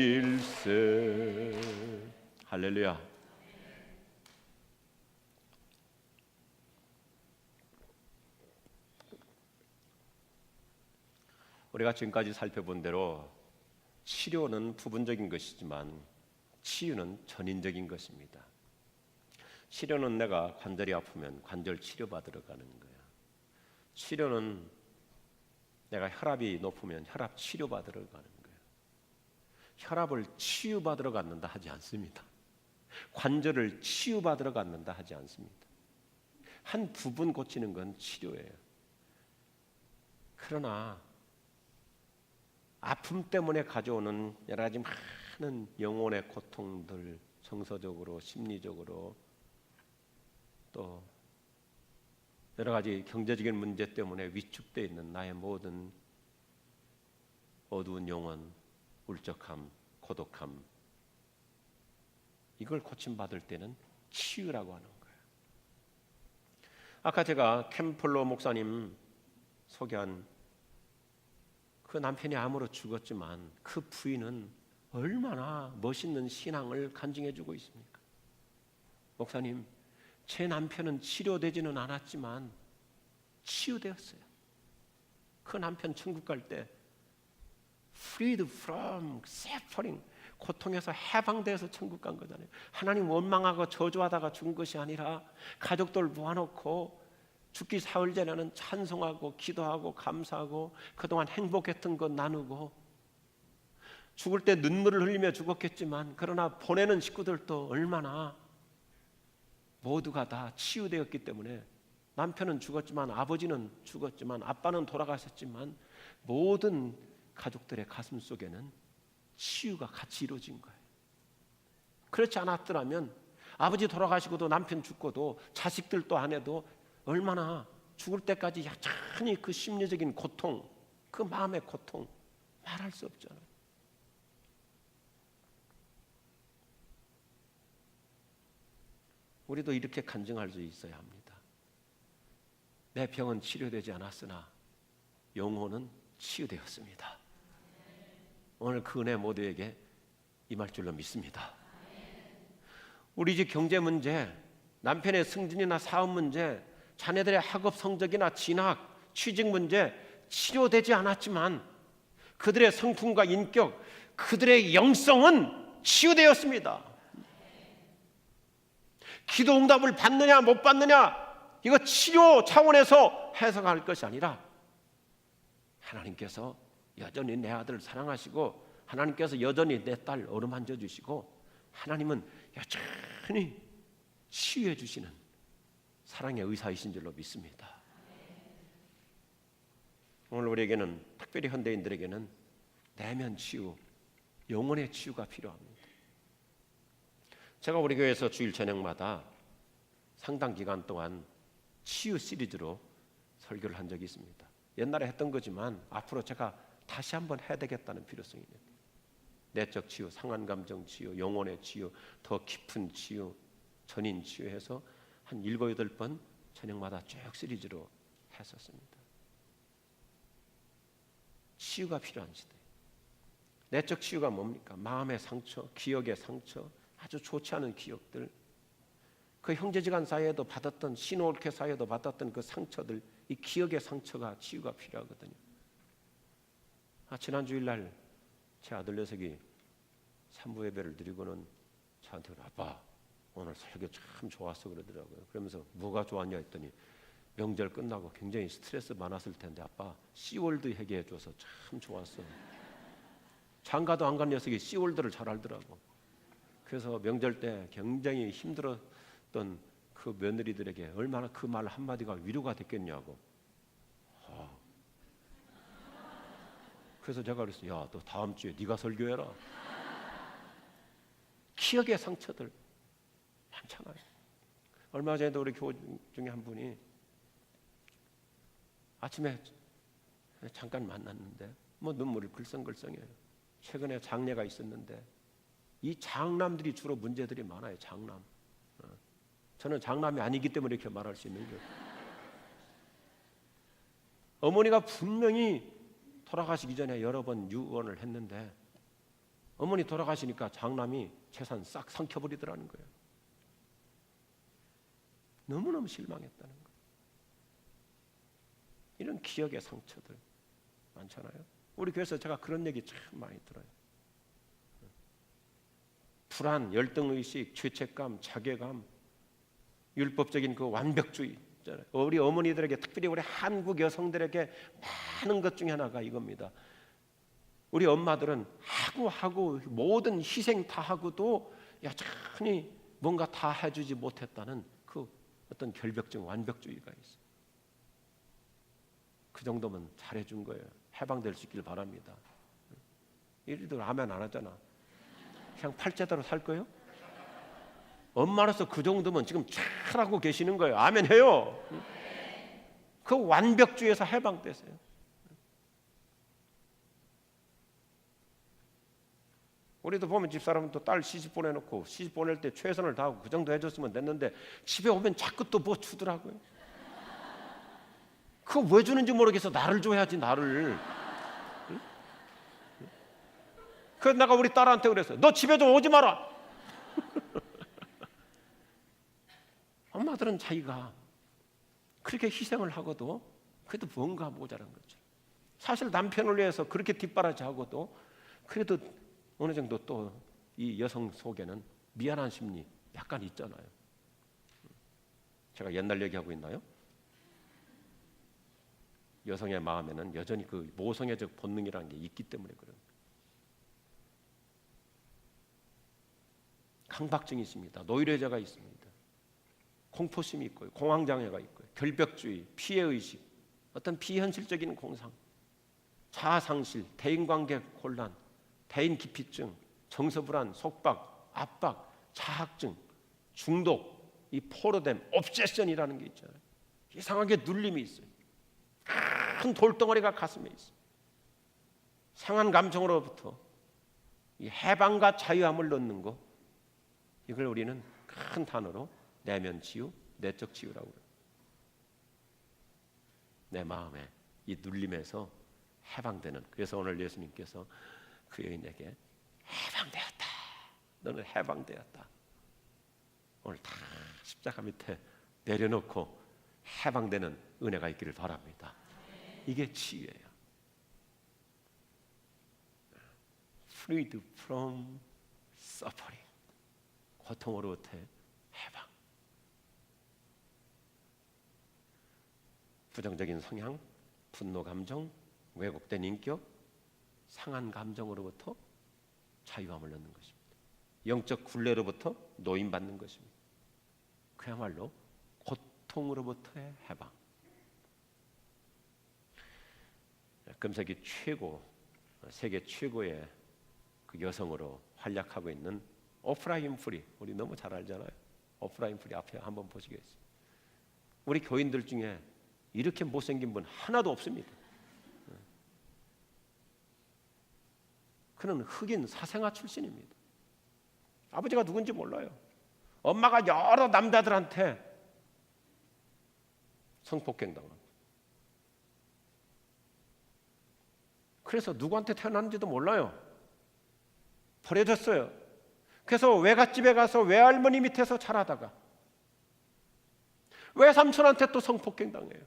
할렐루야. 우리가 지금까지 살펴본 대로 치료는 부분적인 것이지만 치유는 전인적인 것입니다. 치료는 내가 관절이 아프면 관절 치료받으러 가는 거야. 치료는 내가 혈압이 높으면 혈압 치료받으러 가는 거야. 혈압을 치유받으러 갔는다 하지 않습니다. 관절을 치유받으러 갔는다 하지 않습니다. 한 부분 고치는 건 치료예요. 그러나 아픔 때문에 가져오는 여러 가지 많은 영혼의 고통들, 정서적으로, 심리적으로 또 여러 가지 경제적인 문제 때문에 위축되어 있는 나의 모든 어두운 영혼, 울적함, 고독함, 이걸 고침받을 때는 치유라고 하는 거예요. 아까 제가 캠플러 목사님 소개한 그 남편이 암으로 죽었지만 그 부인은 얼마나 멋있는 신앙을 간증해주고 있습니까? 목사님, 제 남편은 치료되지는 않았지만 치유되었어요. 그 남편 천국 갈 때 freed from suffering, 고통에서 해방돼서 천국 간 거잖아요. 하나님 원망하고 저주하다가 죽은 것이 아니라 가족들 모아놓고 죽기 사흘 전에는 찬송하고 기도하고 감사하고 그동안 행복했던 것 나누고 죽을 때 눈물을 흘리며 죽었겠지만 그러나 보내는 식구들도 얼마나 모두가 다 치유되었기 때문에 남편은 죽었지만 아버지는 죽었지만 아빠는 돌아가셨지만 모든 가족들의 가슴 속에는 치유가 같이 이루어진 거예요. 그렇지 않았더라면 아버지 돌아가시고도 남편 죽고도 자식들도 안 해도 얼마나 죽을 때까지 여전히 그 심리적인 고통, 그 마음의 고통 말할 수 없잖아요. 우리도 이렇게 간증할 수 있어야 합니다. 내 병은 치료되지 않았으나 영혼은 치유되었습니다. 오늘 그 은혜 모두에게 임할 줄로 믿습니다. 우리 집 경제 문제, 남편의 승진이나 사업 문제, 자녀들의 학업 성적이나 진학, 취직 문제 치료되지 않았지만 그들의 성품과 인격, 그들의 영성은 치유되었습니다. 기도 응답을 받느냐 못 받느냐, 이거 치료 차원에서 해석할 것이 아니라 하나님께서 여전히 내 아들을 사랑하시고, 하나님께서 여전히 내 딸 어루만져 주시고, 하나님은 여전히 치유해 주시는 사랑의 의사이신 줄로 믿습니다. 오늘 우리에게는, 특별히 현대인들에게는 내면 치유, 영혼의 치유가 필요합니다. 제가 우리 교회에서 주일 저녁마다 상당 기간 동안 치유 시리즈로 설교를 한 적이 있습니다. 옛날에 했던 거지만 앞으로 제가 다시 한번 해야 되겠다는 필요성이 있습니다. 내적 치유, 상한 감정 치유, 영혼의 치유, 더 깊은 치유, 전인 치유해서 한 7, 8번 저녁마다 쭉 시리즈로 했었습니다. 치유가 필요한 시대. 내적 치유가 뭡니까? 마음의 상처, 기억의 상처, 아주 좋지 않은 기억들, 그 형제지간 사이에도 받았던, 신호올케 사이에도 받았던 그 상처들, 이 기억의 상처가 치유가 필요하거든요. 지난 주일날 제 아들 녀석이 산부 예배를 드리고는 저한테 아빠 오늘 설교 참 좋았어 그러더라고요. 그러면서 뭐가 좋았냐 했더니 명절 끝나고 굉장히 스트레스 많았을 텐데 아빠 씨월드 얘기해줘서 참 좋았어. 장가도 안 간 녀석이 씨월드를 잘 알더라고. 그래서 명절 때 굉장히 힘들었던 그 며느리들에게 얼마나 그 말 한마디가 위로가 됐겠냐고. 그래서 제가 그랬어요. 야, 너 다음 주에 네가 설교해라. 기억의 상처들 많잖아요. 얼마 전에도 우리 교우 중에 한 분이 아침에 잠깐 만났는데 뭐 눈물이 글썽글썽해요. 최근에 장례가 있었는데 이 장남들이 주로 문제들이 많아요. 장남. 저는 장남이 아니기 때문에 이렇게 말할 수 있는 거예요. 어머니가 분명히 돌아가시기 전에 여러 번 유언을 했는데 어머니 돌아가시니까 장남이 재산 싹 삼켜버리더라는 거예요. 너무너무 실망했다는 거예요. 이런 기억의 상처들 많잖아요. 우리 교회에서 제가 그런 얘기 참 많이 들어요. 불안, 열등의식, 죄책감, 자괴감, 율법적인 그 완벽주의 있잖아요. 우리 어머니들에게, 특별히 우리 한국 여성들에게 많은 것 중에 하나가 이겁니다. 우리 엄마들은 하고 모든 희생 다 하고도 여전히 뭔가 다 해주지 못했다는 그 어떤 결벽증, 완벽주의가 있어요. 그 정도면 잘해준 거예요. 해방될 수 있길 바랍니다. 이리도 아멘 안 하잖아. 그냥 팔자대로 살 거예요? 엄마로서 그 정도면 지금 잘하고 계시는 거예요. 아멘 해요. 그 완벽주의에서 해방되세요. 우리도 보면 집사람은 또 딸 시집 보내놓고 시집 보낼 때 최선을 다하고 그 정도 해줬으면 됐는데 집에 오면 자꾸 또 뭐 주더라고요. 그거 왜 주는지 모르겠어. 나를 줘야지, 나를. 응? 그래서 내가 우리 딸한테 그랬어요. 너 집에 좀 오지 마라. 엄마들은 자기가 그렇게 희생을 하고도 그래도 뭔가 모자란 거죠. 사실 남편을 위해서 그렇게 뒷바라지하고도 그래도 어느 정도 또 이 여성 속에는 미안한 심리 약간 있잖아요. 제가 옛날 얘기하고 있나요? 여성의 마음에는 여전히 그 모성애적 본능이라는 게 있기 때문에 그런 거예요. 강박증이 있습니다. 노이로제가 있습니다. 공포심이 있고요. 공황장애가 있고요. 결벽주의, 피해의식, 어떤 비현실적인 공상, 자아상실, 대인관계 혼란, 대인기피증, 정서불안, 속박, 압박, 자학증, 중독, 이 포로됨, 옵세션이라는 게 있잖아요. 이상하게 눌림이 있어요. 큰 돌덩어리가 가슴에 있어요. 상한 감정으로부터 이 해방과 자유함을 넣는 거, 이걸 우리는 큰 단어로 내면 치유, 내적 치유라고 해요. 내 마음에 이 눌림에서 해방되는. 그래서 오늘 예수님께서 그 여인에게 해방되었다. 너는 해방되었다. 오늘 다 십자가 밑에 내려놓고 해방되는 은혜가 있기를 바랍니다. 이게 치유예요. freed from suffering. 고통으로부터의 해방. 부정적인 성향, 분노 감정, 왜곡된 인격, 상한 감정으로부터 자유함을 얻는 것입니다. 영적 굴레로부터 노임받는 것입니다. 그야말로 고통으로부터의 해방. 금세기 세계 최고의 그 여성으로 활약하고 있는 오프라 윈프리, 우리 너무 잘 알잖아요. 오프라 윈프리 앞에 한번 보시겠어요? 우리 교인들 중에 이렇게 못생긴 분 하나도 없습니다. 그는 흑인 사생아 출신입니다. 아버지가 누군지 몰라요. 엄마가 여러 남자들한테 성폭행당합니다. 그래서 누구한테 태어났는지도 몰라요. 버려졌어요. 그래서 외갓집에 가서 외할머니 밑에서 자라다가 외삼촌한테 또 성폭행당해요.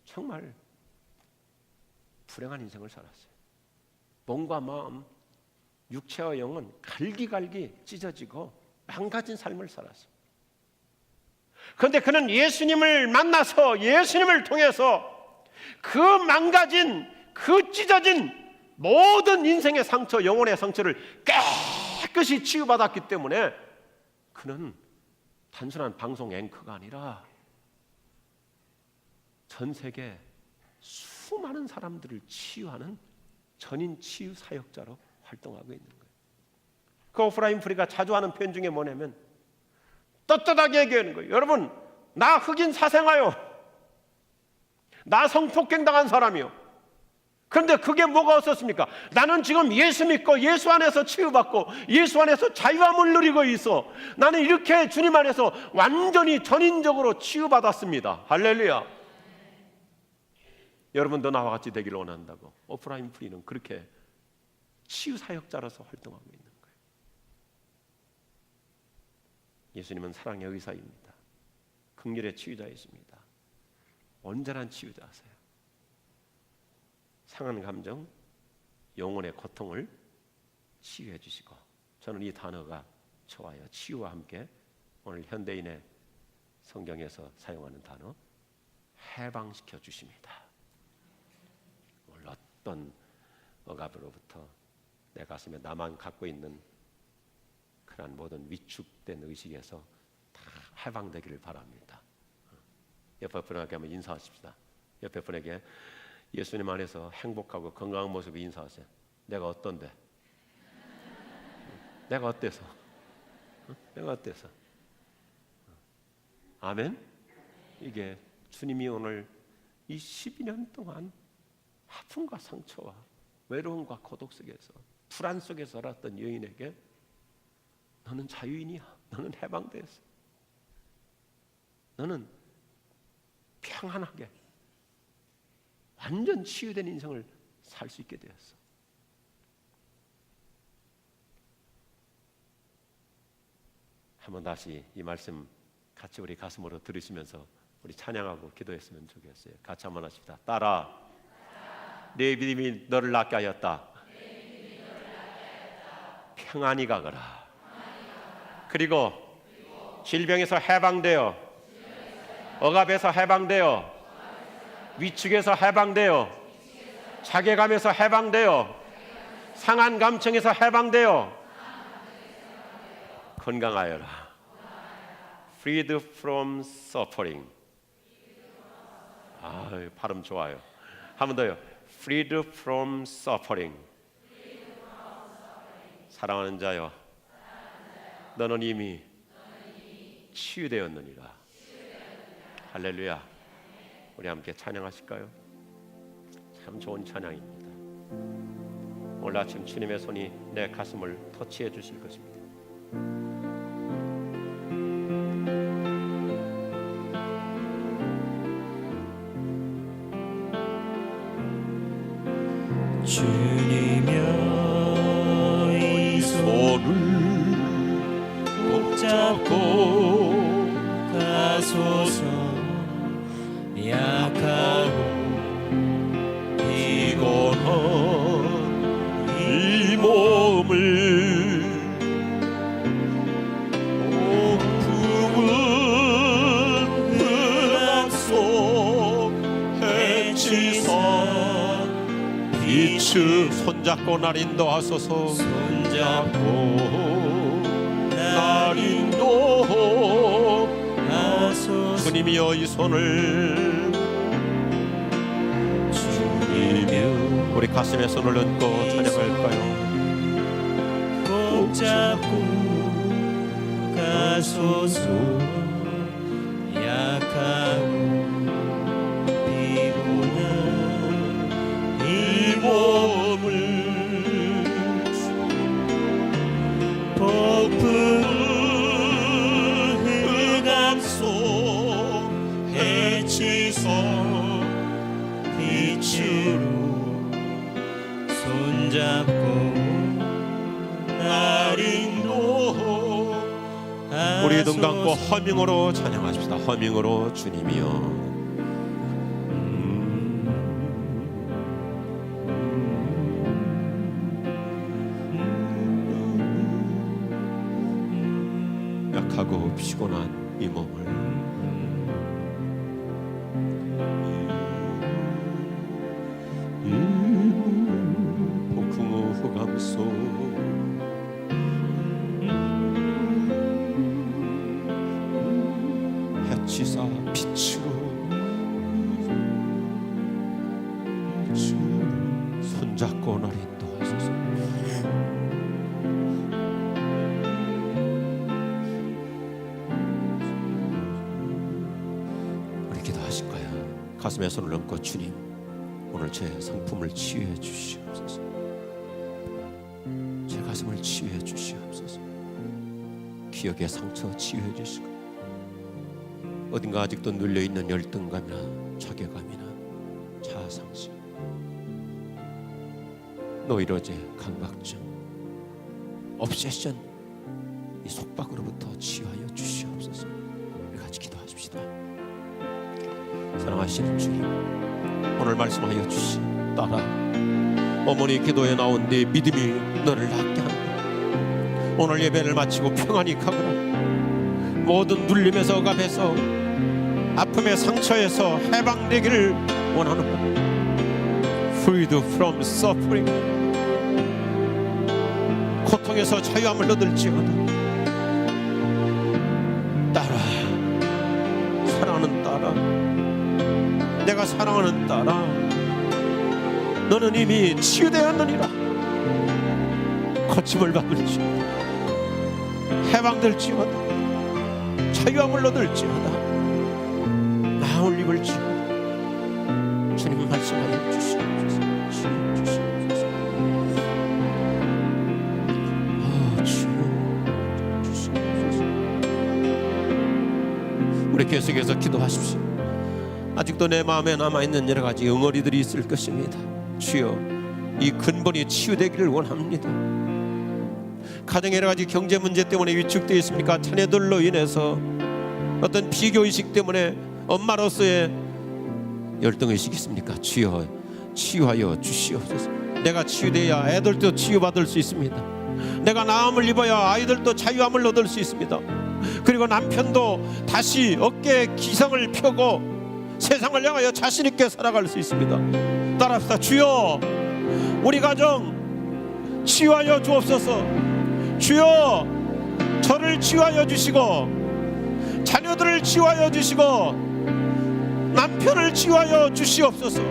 정말 불행한 인생을 살았어요. 몸과 마음, 육체와 영은 갈기갈기 찢어지고 망가진 삶을 살았어요. 그런데 그는 예수님을 만나서 예수님을 통해서 그 망가진, 그 찢어진 모든 인생의 상처, 영혼의 상처를 깨끗이 치유받았기 때문에 그는 단순한 방송 앵커가 아니라 전 세계 수많은 사람들을 치유하는 전인 치유 사역자로 활동하고 있는 거예요. 그 오프라 윈프리가 자주 하는 표현 중에 뭐냐면 떳떳하게 얘기하는 거예요. 여러분, 나 흑인 사생아요. 나 성폭행 당한 사람이요. 그런데 그게 뭐가 없었습니까? 나는 지금 예수 믿고 예수 안에서 치유받고 예수 안에서 자유함을 누리고 있어. 나는 이렇게 주님 안에서 완전히 전인적으로 치유받았습니다. 할렐루야. 여러분도 나와 같이 되기를 원한다고 오프라 윈프리는 그렇게 치유 사역자로서 활동하고 있는 거예요. 예수님은 사랑의 의사입니다. 긍휼의 치유자이십니다. 온전한 치유자세요. 상한 감정, 영혼의 고통을 치유해 주시고, 저는 이 단어가 좋아요. 치유와 함께 오늘 현대인의 성경에서 사용하는 단어 해방시켜 주십니다. 오늘 어떤 억압으로부터 내 가슴에 나만 갖고 있는 그런 모든 위축된 의식에서 다 해방되기를 바랍니다. 옆에 분에게 한번 인사하십시다. 옆에 분에게 예수님 안에서 행복하고 건강한 모습을 인사하세요. 내가 어떤데? 내가 어때서? 내가 어때서? 아멘? 이게 주님이 오늘 이 12년 동안 아픔과 상처와 외로움과 고독 속에서 불안 속에서 살았던 여인에게 너는 자유인이야. 너는 해방되었어. 너는 평안하게 완전 치유된 인생을 살 수 있게 되었어. 한번 다시 이 말씀 같이 우리 가슴으로 들으시면서 우리 찬양하고 기도했으면 좋겠어요. 같이 한번 하십시다. 따라 내 믿음이 너를 낫게 하였다. 평안히 가거라. 그리고 질병에서 해방되어, 억압에서 해방되어, 위축에서 해방되어, 자괴감에서 해방되어, 상한 감정에서 해방되어 건강하여라. Freed from suffering. 발음 좋아요. 한 번 더요. Freed from suffering. 사랑하는 자여, 너는 이미 치유되었느니라. 할렐루야. 우리 함께 찬양하실까요? 참 좋은 찬양입니다. 오늘 아침 주님의 손이 내 가슴을 터치해 주실 것입니다. 주님여 이 손을 꼭 잡고 가소서. 약하고 빛을 손잡고 날 인도하소서. 손잡고 날 인도하소서. 주님이여 이 손을 주님이여 우리 가슴에 손을 얹고 찬양할까요? 꼭 잡고 가소서. 약하고 피곤한 이 몸을 폭풍 흑암 속 해치소 빛으로 손잡고 날 인도하소서. 우리 눈 감고 허밍으로 찬양하십시다. 허밍으로 주님이여. 약하고 피곤한 이 몸을 폭풍우 흑암 속 해치사 빛으로 손잡고 날 인도하소서. 우리 기도하실 거야. 가슴에 손을 얹고 주님, 오늘 제 상품을 치유해 주시옵소서. 제 가슴을 치유해 주시옵소서. 기억의 상처 치유해 주시고, 어딘가 아직도 눌려있는 열등감이나 자괴감이나 자아상실, 노이로제, 감각증, obsession, 이 속박으로부터 치유하여 주시옵소서. 우리 같이 기도하십시다. 사랑하시는 주님, 오늘 말씀하여 주시 따라 어머니 기도에 나온 네 믿음이 너를 낫게 합니다. 오늘 예배를 마치고 평안히 가거라. 모든 눌림에서 억압에서 아픔의 상처에서 해방되기를 원하노라. Freed from suffering, 고통에서 자유함을 얻을지어다. 딸아, 사랑하는 딸아, 내가 사랑하는 딸아, 너는 이미 치유되었느니라. 고침을 받을지어다. 해방될지어다. 자유함을 얻을지어다. 마음을 입을지어다. 주님 말씀하여 주시옵소서. 주시옵소서. 주시옵소서. 우리 계속해서 기도하십시오. 아직도 내 마음에 남아있는 여러 가지 응어리들이 있을 것입니다. 주여, 이 근본이 치유되기를 원합니다. 가정의 여러 가지 경제 문제 때문에 위축되어 있습니까? 자녀들로 인해서 어떤 비교의식 때문에 엄마로서의 열등의식이 있습니까? 주여, 치유하여 주시옵소서. 내가 치유돼야 애들도 치유받을 수 있습니다. 내가 나음을 입어야 아이들도 자유함을 얻을 수 있습니다. 그리고 남편도 다시 어깨에 기성을 펴고 세상을 향하여 자신 있게 살아갈 수 있습니다. 따라합시다. 주여, 우리 가정 치유하여 주옵소서. 주여, 저를 치유하여 주시고 자녀들을 치유하여 주시고 남편을 치유하여 주시옵소서.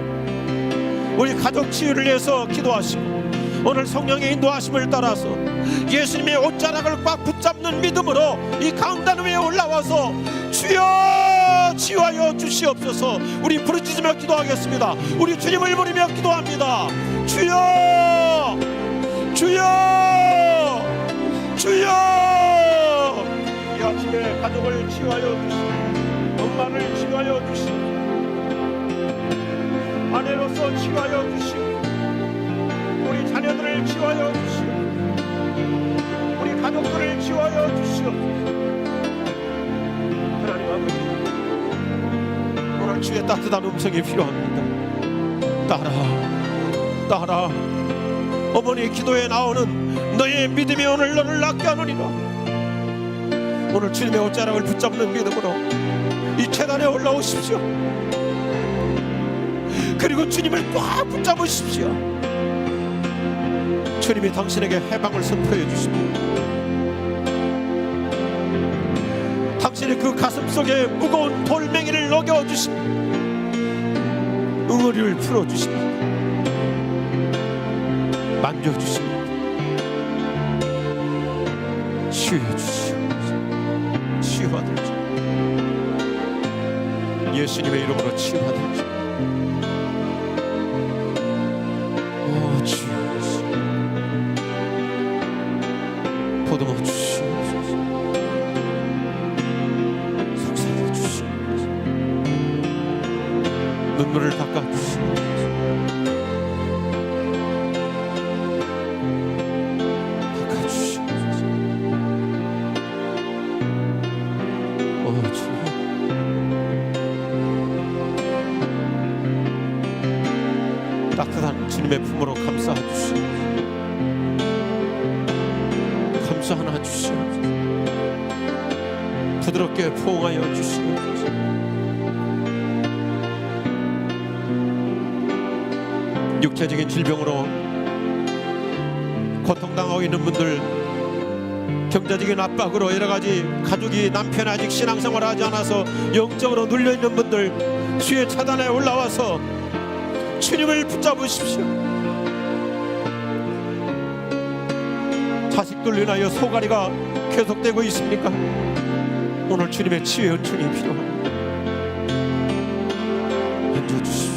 우리 가족 치유를 위해서 기도하시고 오늘 성령의 인도하심을 따라서 예수님의 옷자락을 꽉 붙잡는 믿음으로 이 강단 위에 올라와서 주여 치유하여 주시옵소서. 우리 부르짖으며 기도하겠습니다. 우리 주님을 부르며 기도합니다. 주여, 주여, 주여. 이 아침에 가족을 치유하여 주시고 엄마를 치유하여 주시고 아내로서 치유하여 주시고 우리 자녀들을 치유하여 주시고 우리 가족들을 치유하여 주시고 하나님 아버지, 오늘 주의 따뜻한 음성이 필요합니다. 따라 어머니 기도에 나오는 너의 믿음이 오늘 너를 낫게 하느니라. 오늘 주님의 옷자락을 붙잡는 믿음으로 이 계단에 올라오십시오. 그리고 주님을 꽉 붙잡으십시오. 주님이 당신에게 해방을 선포해 주십니다. 당신의 그 가슴 속에 무거운 돌멩이를 녹여 주십니다. 응어리를 풀어 주십니다. 만져 주십니다. 치유해 주시옵소서. 치유받으시오. 예수님의 이름으로 치유받으시오. 치유하시오. 보듬어 주시옵소서. 속삭여 주시옵소서. 눈물을 닦아 주시옵소서. 닦아 주시옵소서. 주여. 따뜻한 주님의 품으로 감싸 주시옵소서. 감싸 안아 주시옵소서. 부드럽게 포옹하여 주시옵소서. 육체적인 질병으로 고통당하고 있는 분들, 경제적인 압박으로 여러가지 가족이 남편이 아직 신앙생활을 하지 않아서 영적으로 눌려있는 분들, 주의 차단에 올라와서 주님을 붙잡으십시오. 자식들 인하여 소갈이가 계속되고 있습니까? 오늘 주님의 치유의 은총이 필요합니다. 앉아주십시오.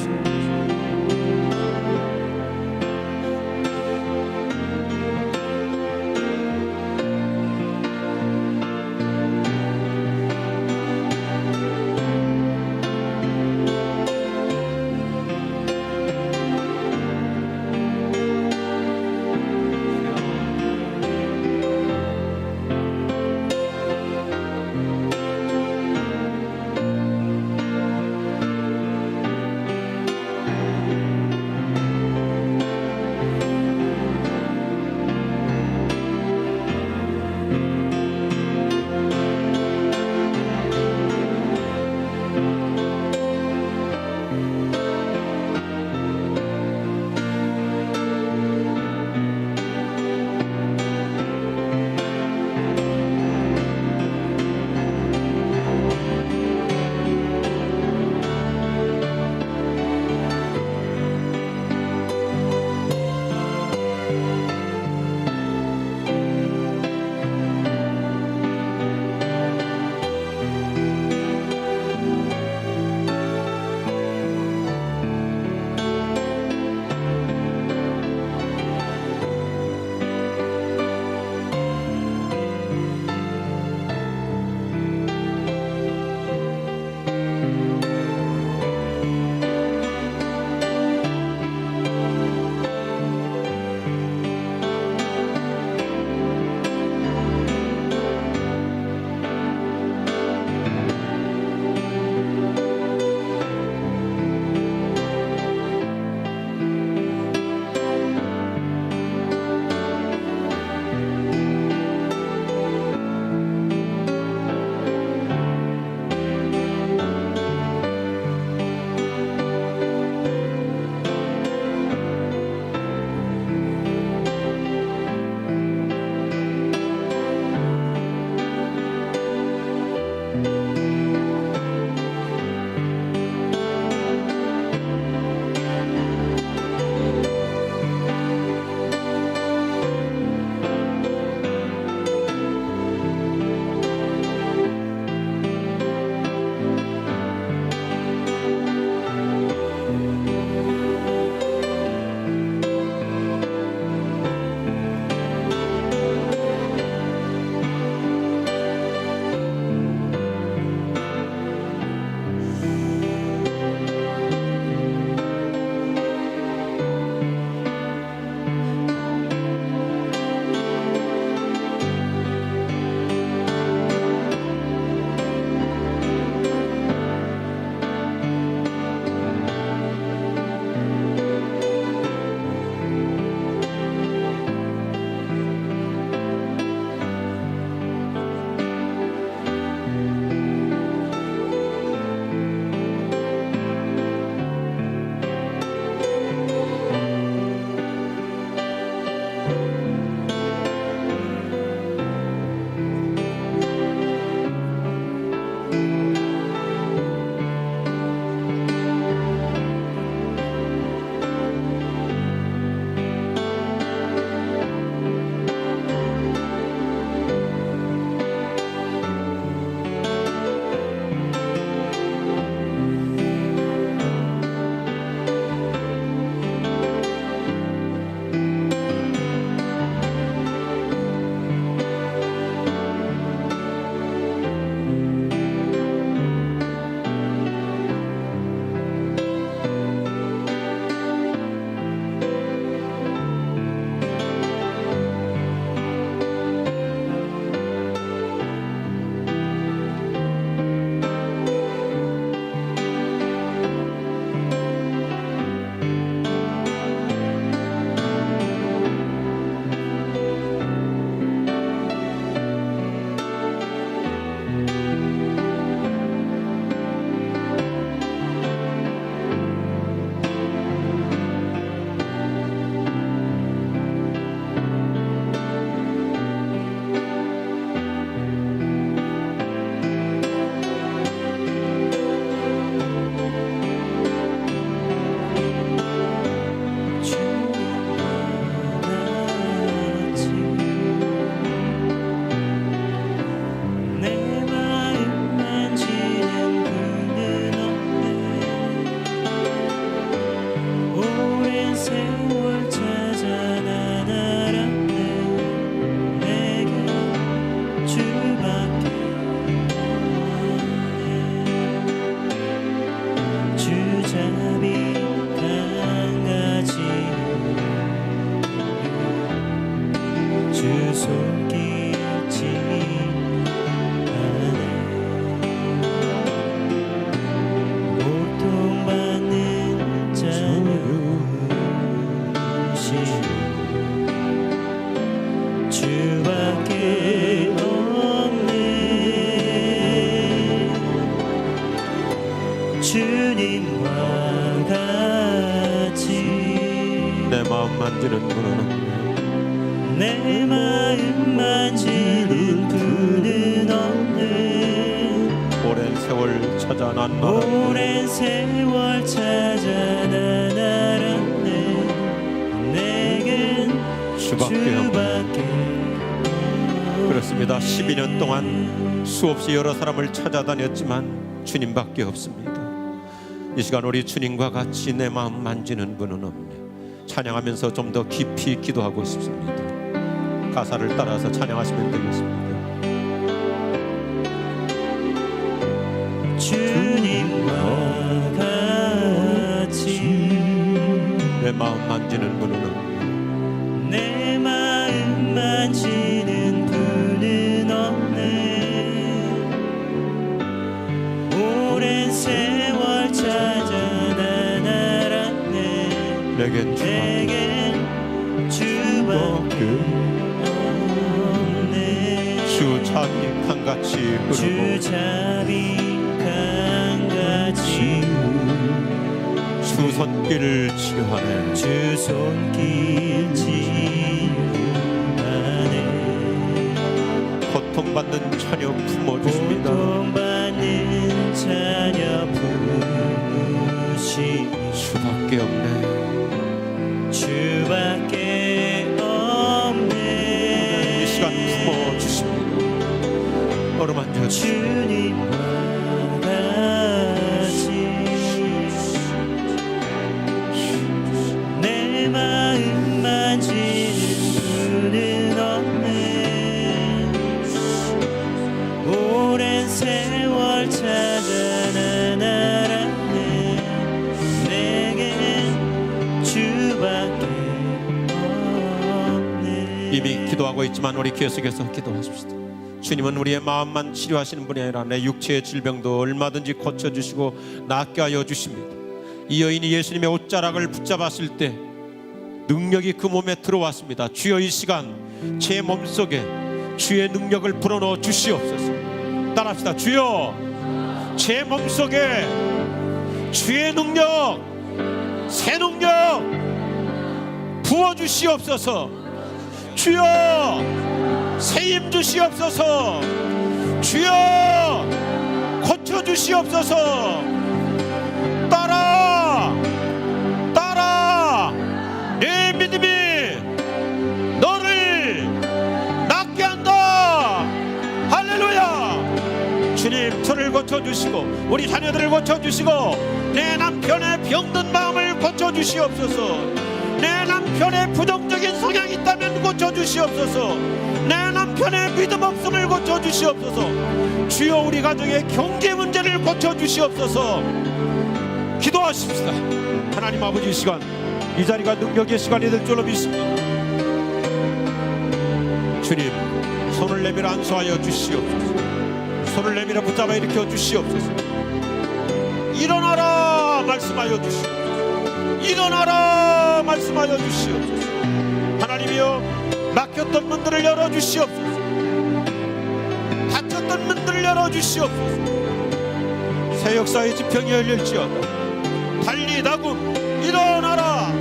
마음 만지는 분은 없네. 내 마음 만지는 분은 없네. 오랜 세월 찾아 난 알았네. 오랜 세월 찾아 난 알았네. 내겐 주밖에 없네. 주밖에 그렇습니다. 12년 동안 수없이 여러 사람을 찾아다녔지만 주님밖에 없습니다. 이 시간 우리 주님과 같이 내 마음 만지는 분은 없네. 찬양하면서 좀 더 깊이 기도하고 싶습니다. 가사를 따라서 찬양하시면 되겠습니다. 주님과 같이 내 마음 만지는 분은 없네. 내 마음 만지는 분은 없네. 오랜 세월 찾아 난 알았네. 내겐 주밖에 없네. 주 자비 강같이 흐르고 주 자비 강같이 주 손길을 치유하네. 주 손길 치유하네. 고통받는 자녀 품어주십니다. 고통받는 자녀 품으시 주밖에 없네. 주밖에 없네. 이 시간 품어주십니다. 어루만져 주님과 같이 내 마음 만지는 분은 없네. 오랜 세월 찾아 난 알았네. 내겐 주밖에 없네. 이미 기도하고 있지만 우리 계속해서 기도하십시다. 주님은 우리의 마음만 치료하시는 분이 아니라 내 육체의 질병도 얼마든지 고쳐주시고 낫게 하여 주십니다. 이 여인이 예수님의 옷자락을 붙잡았을 때 능력이 그 몸에 들어왔습니다. 주여 이 시간 제 몸속에 주의 능력을 불어넣어 주시옵소서. 따라합시다. 주여 제 몸속에 주의 능력, 새 능력 부어주시옵소서. 주여 새 힘 주시옵소서. 주여 고쳐주시옵소서. 따라 내 믿음이 너를 낫게 한다. 할렐루야. 주님 저를 고쳐주시고 우리 자녀들을 고쳐주시고 내 남편의 병든 마음을 고쳐주시옵소서. 내 남편의 부정적인 성향이 있다면 고쳐주시옵소서. 내 남편의 믿음 없음을 고쳐주시옵소서. 주여 우리 가정의 경제 문제를 고쳐주시옵소서. 기도하십시다. 하나님 아버지 이 시간 이 자리가 능력의 시간이 될 줄로 믿습니다. 주님 손을 내밀어 안수하여 주시옵소서. 손을 내밀어 붙잡아 일으켜 주시옵소서. 일어나라 말씀하여 주시옵소서. 일어나라 말씀하여 주시옵소서. 하나님이여 막혔던 문들을 열어주시옵소서. 닫혔던 문들을 열어주시옵소서. 새 역사의 지평이 열릴지어다. 달리 나군 일어나라.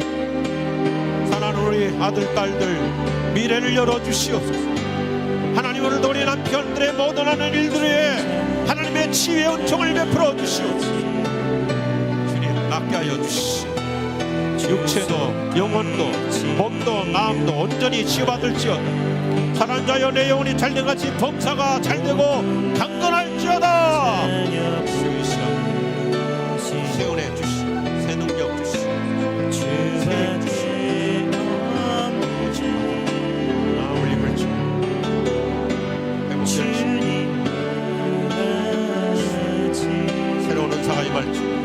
사랑하는 우리 아들 딸들 미래를 열어주시옵소서. 하나님 오늘도 우리 남편들의 모든 하는 일들에 하나님의 치유의 은총을 베풀어 주시옵소서. 주님 낫게 하여 주시옵소서. 육체도 영혼도 몸도 마음도 온전히 치유받을지어다. 사랑하는 자여 내 영혼이 잘된같이 범사가 잘되고 강건할지어다. 새 은혜 주시오. 새 능력 주시오. 올림을 주고 새로운 은사가 임할지어다.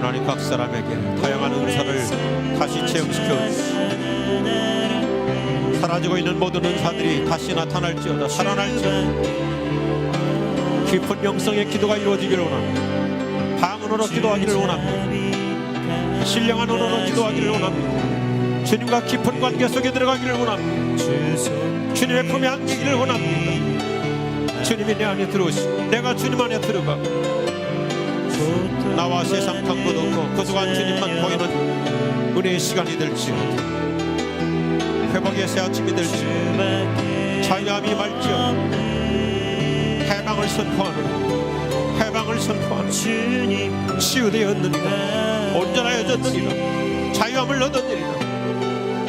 하나님 각 사람에게 다양한 은사를 다시 체험시켜 주시고 사라지고 있는 모든 은사들이 다시 나타날지어다 살아날지어다 깊은 영성의 기도가 이루어지기를 원합니다. 방언으로 기도하기를 원합니다. 신령한 언어로 기도하기를 원합니다. 주님과 깊은 관계 속에 들어가기를 원합니다. 주님의 품에 안기기를 원합니다. 주님이 내 안에 들어오시고 내가 주님 안에 들어가 나와 세상 탐구도 없고 그동안 주님만 보이는 은혜의 시간이 될지어다 회복의 새 아침이 될지어다 자유함이 말지어다 해방을 선포하는 해방을 선포하는 치유되었느니라 온전하여졌느니라 자유함을 얻었느니라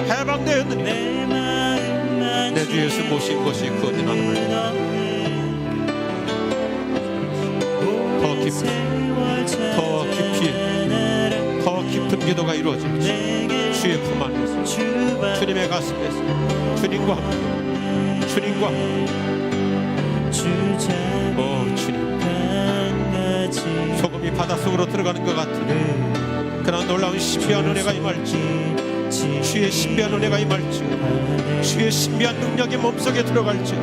해방되었느니라 내 주 예수 모신 것이 구원의 하나님을 더 깊이 더 깊이 더 깊은 기도가 이루어질지 주의 품 안에서 주님의 가슴에서 주님과 함께 주님과 오 주님 소금이 바닷속으로 들어가는 것 같은 그런 놀라운 신비한 은혜가 임할지 주의 신비한 은혜가 임할지 주의 신비한 능력이 몸속에 들어갈지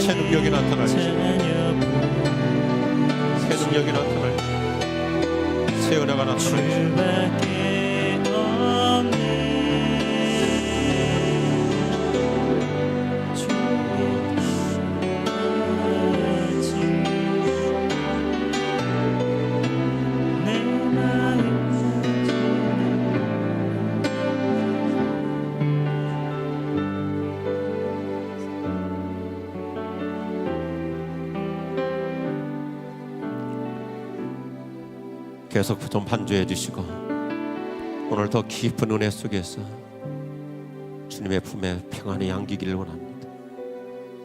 새 능력이 나타날지 새 능력이 나타날지 새 은혜가 나타날지 계속 좀 반주해 주시고 오늘 더 깊은 은혜 속에서 주님의 품에 평안히 안기기를 원합니다.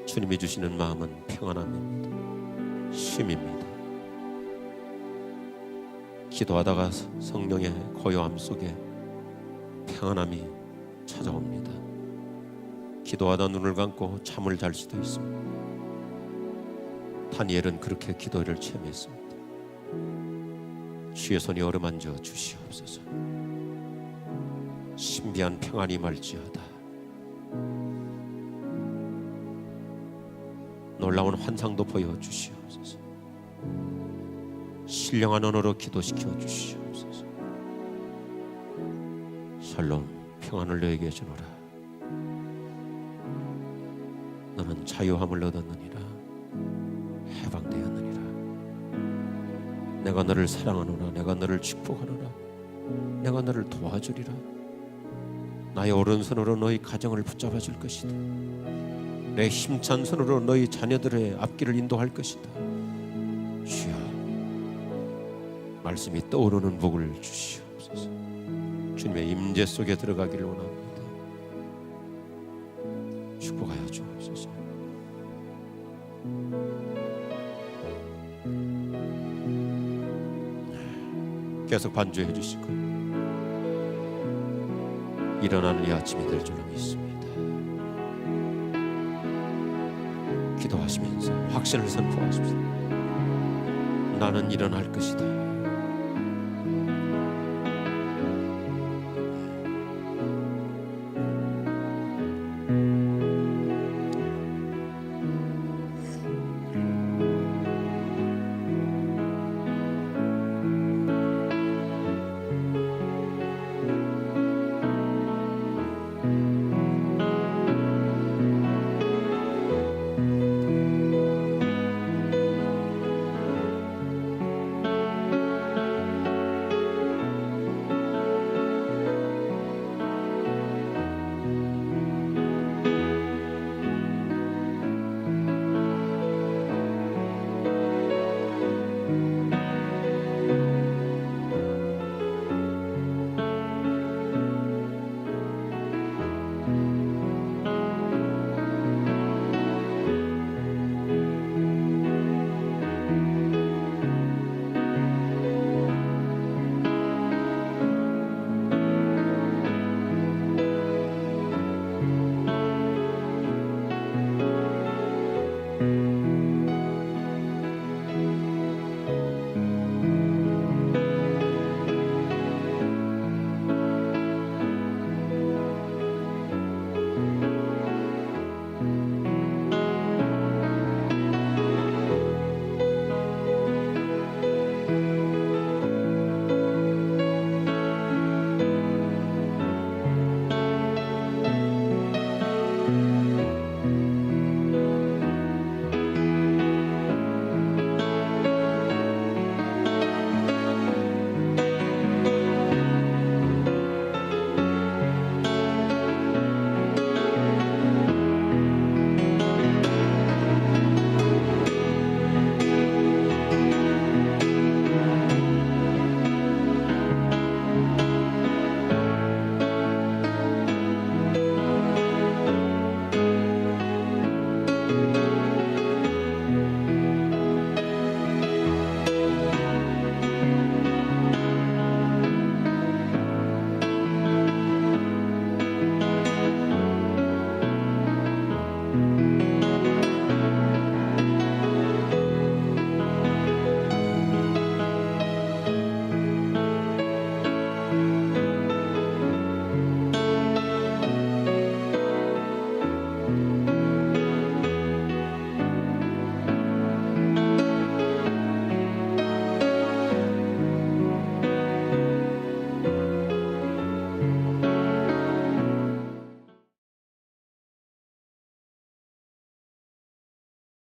주님이 주시는 마음은 평안함입니다. 쉼입니다. 기도하다가 성령의 고요함 속에 평안함이 찾아옵니다. 기도하다 눈을 감고 잠을 잘 수도 있습니다. 다니엘은 그렇게 기도를 체험했습니다. 주의 손이 어루만져 주시옵소서. 신비한 평안이 말지어다. 놀라운 환상도 보여주시옵소서. 신령한 언어로 기도시켜 주시옵소서. 샬롬 평안을 너에게 주노라. 너는 자유함을 얻었느니라. 해방되었느니라. 내가 너를 사랑하노라. 내가 너를 축복하노라. 내가 너를 도와주리라. 나의 오른손으로 너희 가정을 붙잡아 줄 것이다. 내 힘찬 손으로 너희 자녀들의 앞길을 인도할 것이다. 주여 말씀이 떠오르는 복을 주시옵소서. 주님의 임재 속에 들어가기를 원합니다. 축복하여 주옵소서. 계속 반주해 주시고 일어나는 이 아침이 될 줄로 믿습니다. 기도하시면서 확신을 선포하십시오. 나는 일어날 것이다.